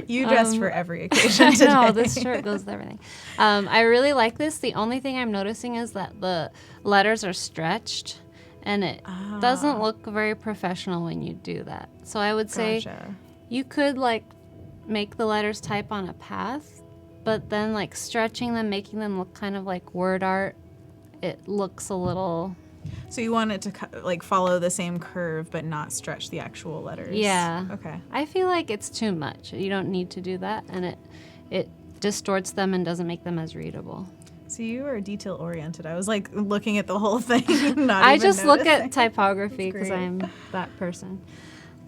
You dressed for every occasion I today. know, this shirt goes with everything. I really like this. The only thing I'm noticing is that the letters are stretched and it doesn't look very professional when you do that. So I would say Gotcha. you could like make the letters type on a path, but then like stretching them, making them look kind of like word art, it looks a little... So you want it to like follow the same curve but not stretch the actual letters. Yeah. Okay. I feel like it's too much. You don't need to do that, and it distorts them and doesn't make them as readable. So you are detail oriented. I was like looking at the whole thing. Not I even just look at noticing. typography because great. I'm that person.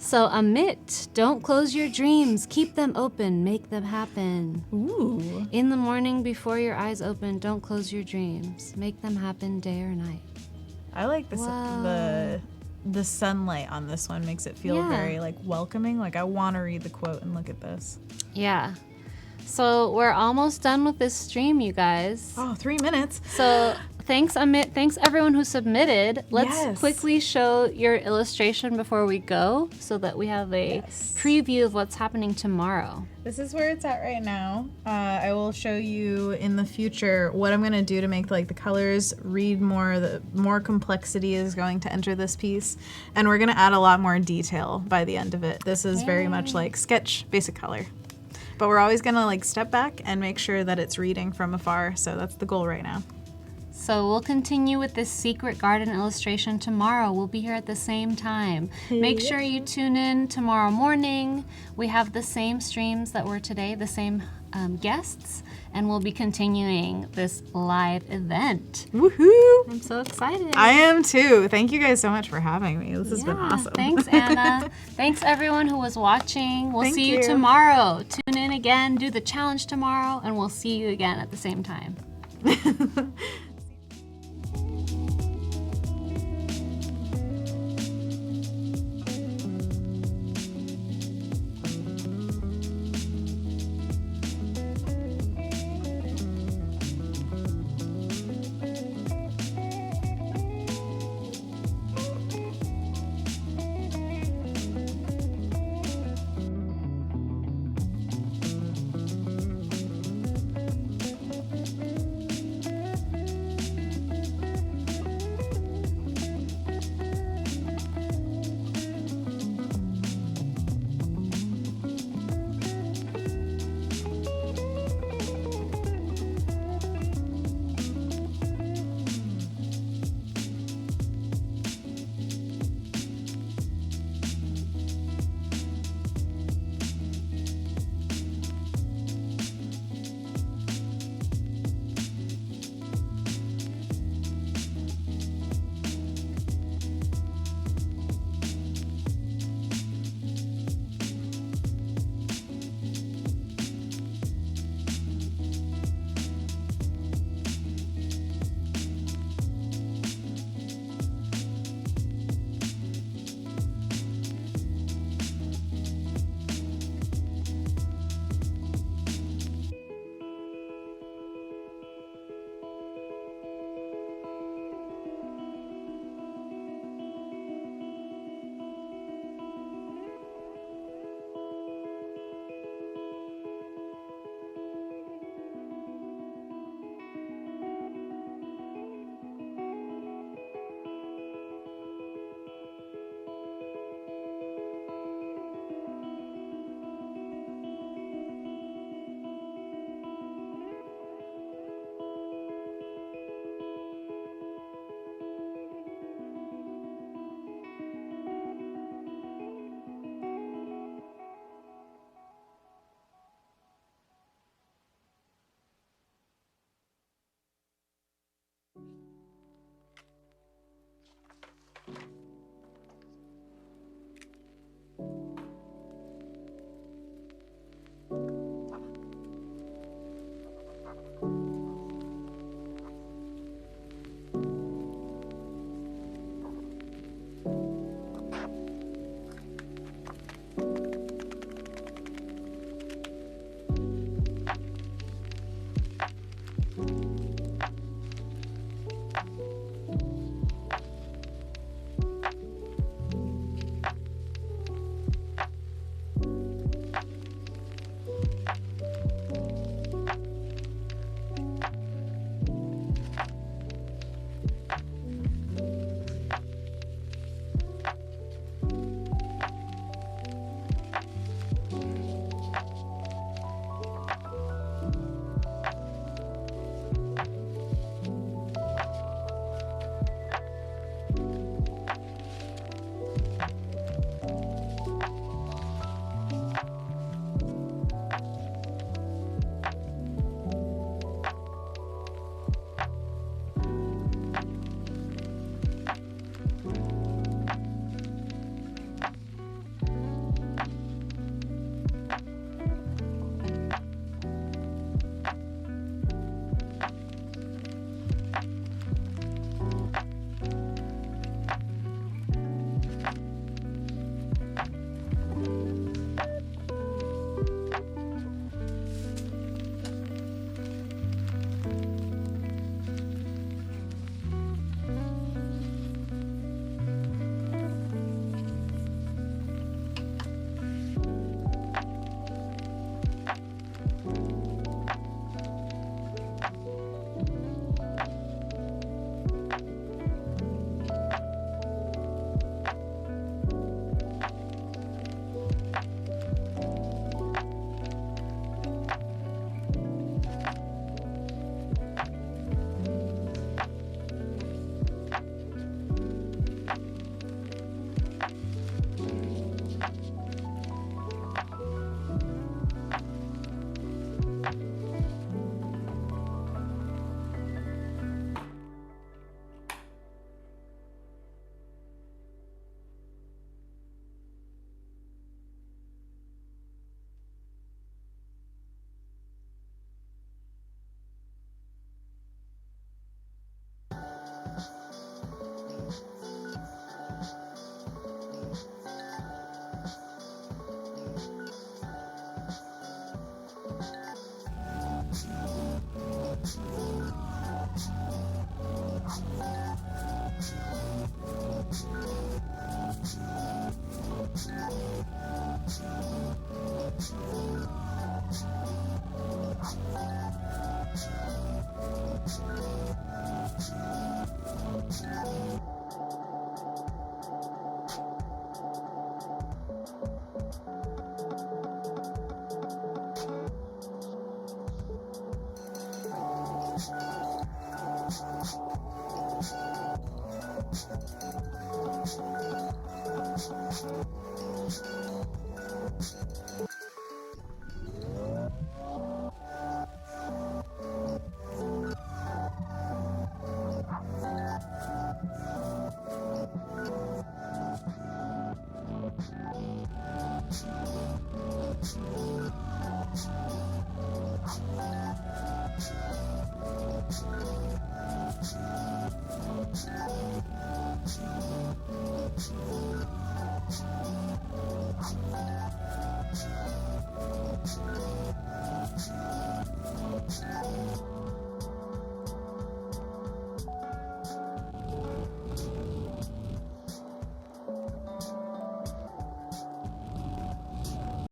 So Amit, don't close your dreams. Keep them open. Make them happen. Ooh. In the morning before your eyes open, don't close your dreams. Make them happen day or night. I like this. Wow. The sunlight on this one makes it feel Yeah. very like welcoming. Like I want to read the quote and look at this. Yeah. So we're almost done with this stream, you guys. Oh, 3 minutes. So thanks, Amit. Thanks, everyone who submitted. Let's Yes. quickly show your illustration before we go so that we have a Yes. preview of what's happening tomorrow. This is where it's at right now. I will show you in the future what I'm gonna do to make like the colors read more. The more complexity is going to enter this piece, and we're gonna add a lot more detail by the end of it. This is very much like sketch, basic color, but we're always gonna like step back and make sure that it's reading from afar. So that's the goal right now. So we'll continue with this secret garden illustration tomorrow. We'll be here at the same time. Make sure you tune in tomorrow morning. We have the same streams that were today, the same guests, and we'll be continuing this live event. Woohoo! I'm so excited. I am too. Thank you guys so much for having me. This has been awesome. Thanks, Anna. Thanks, everyone who was watching. We'll Thank see you you. tomorrow. Tune in again, do the challenge tomorrow, and we'll see you again at the same time.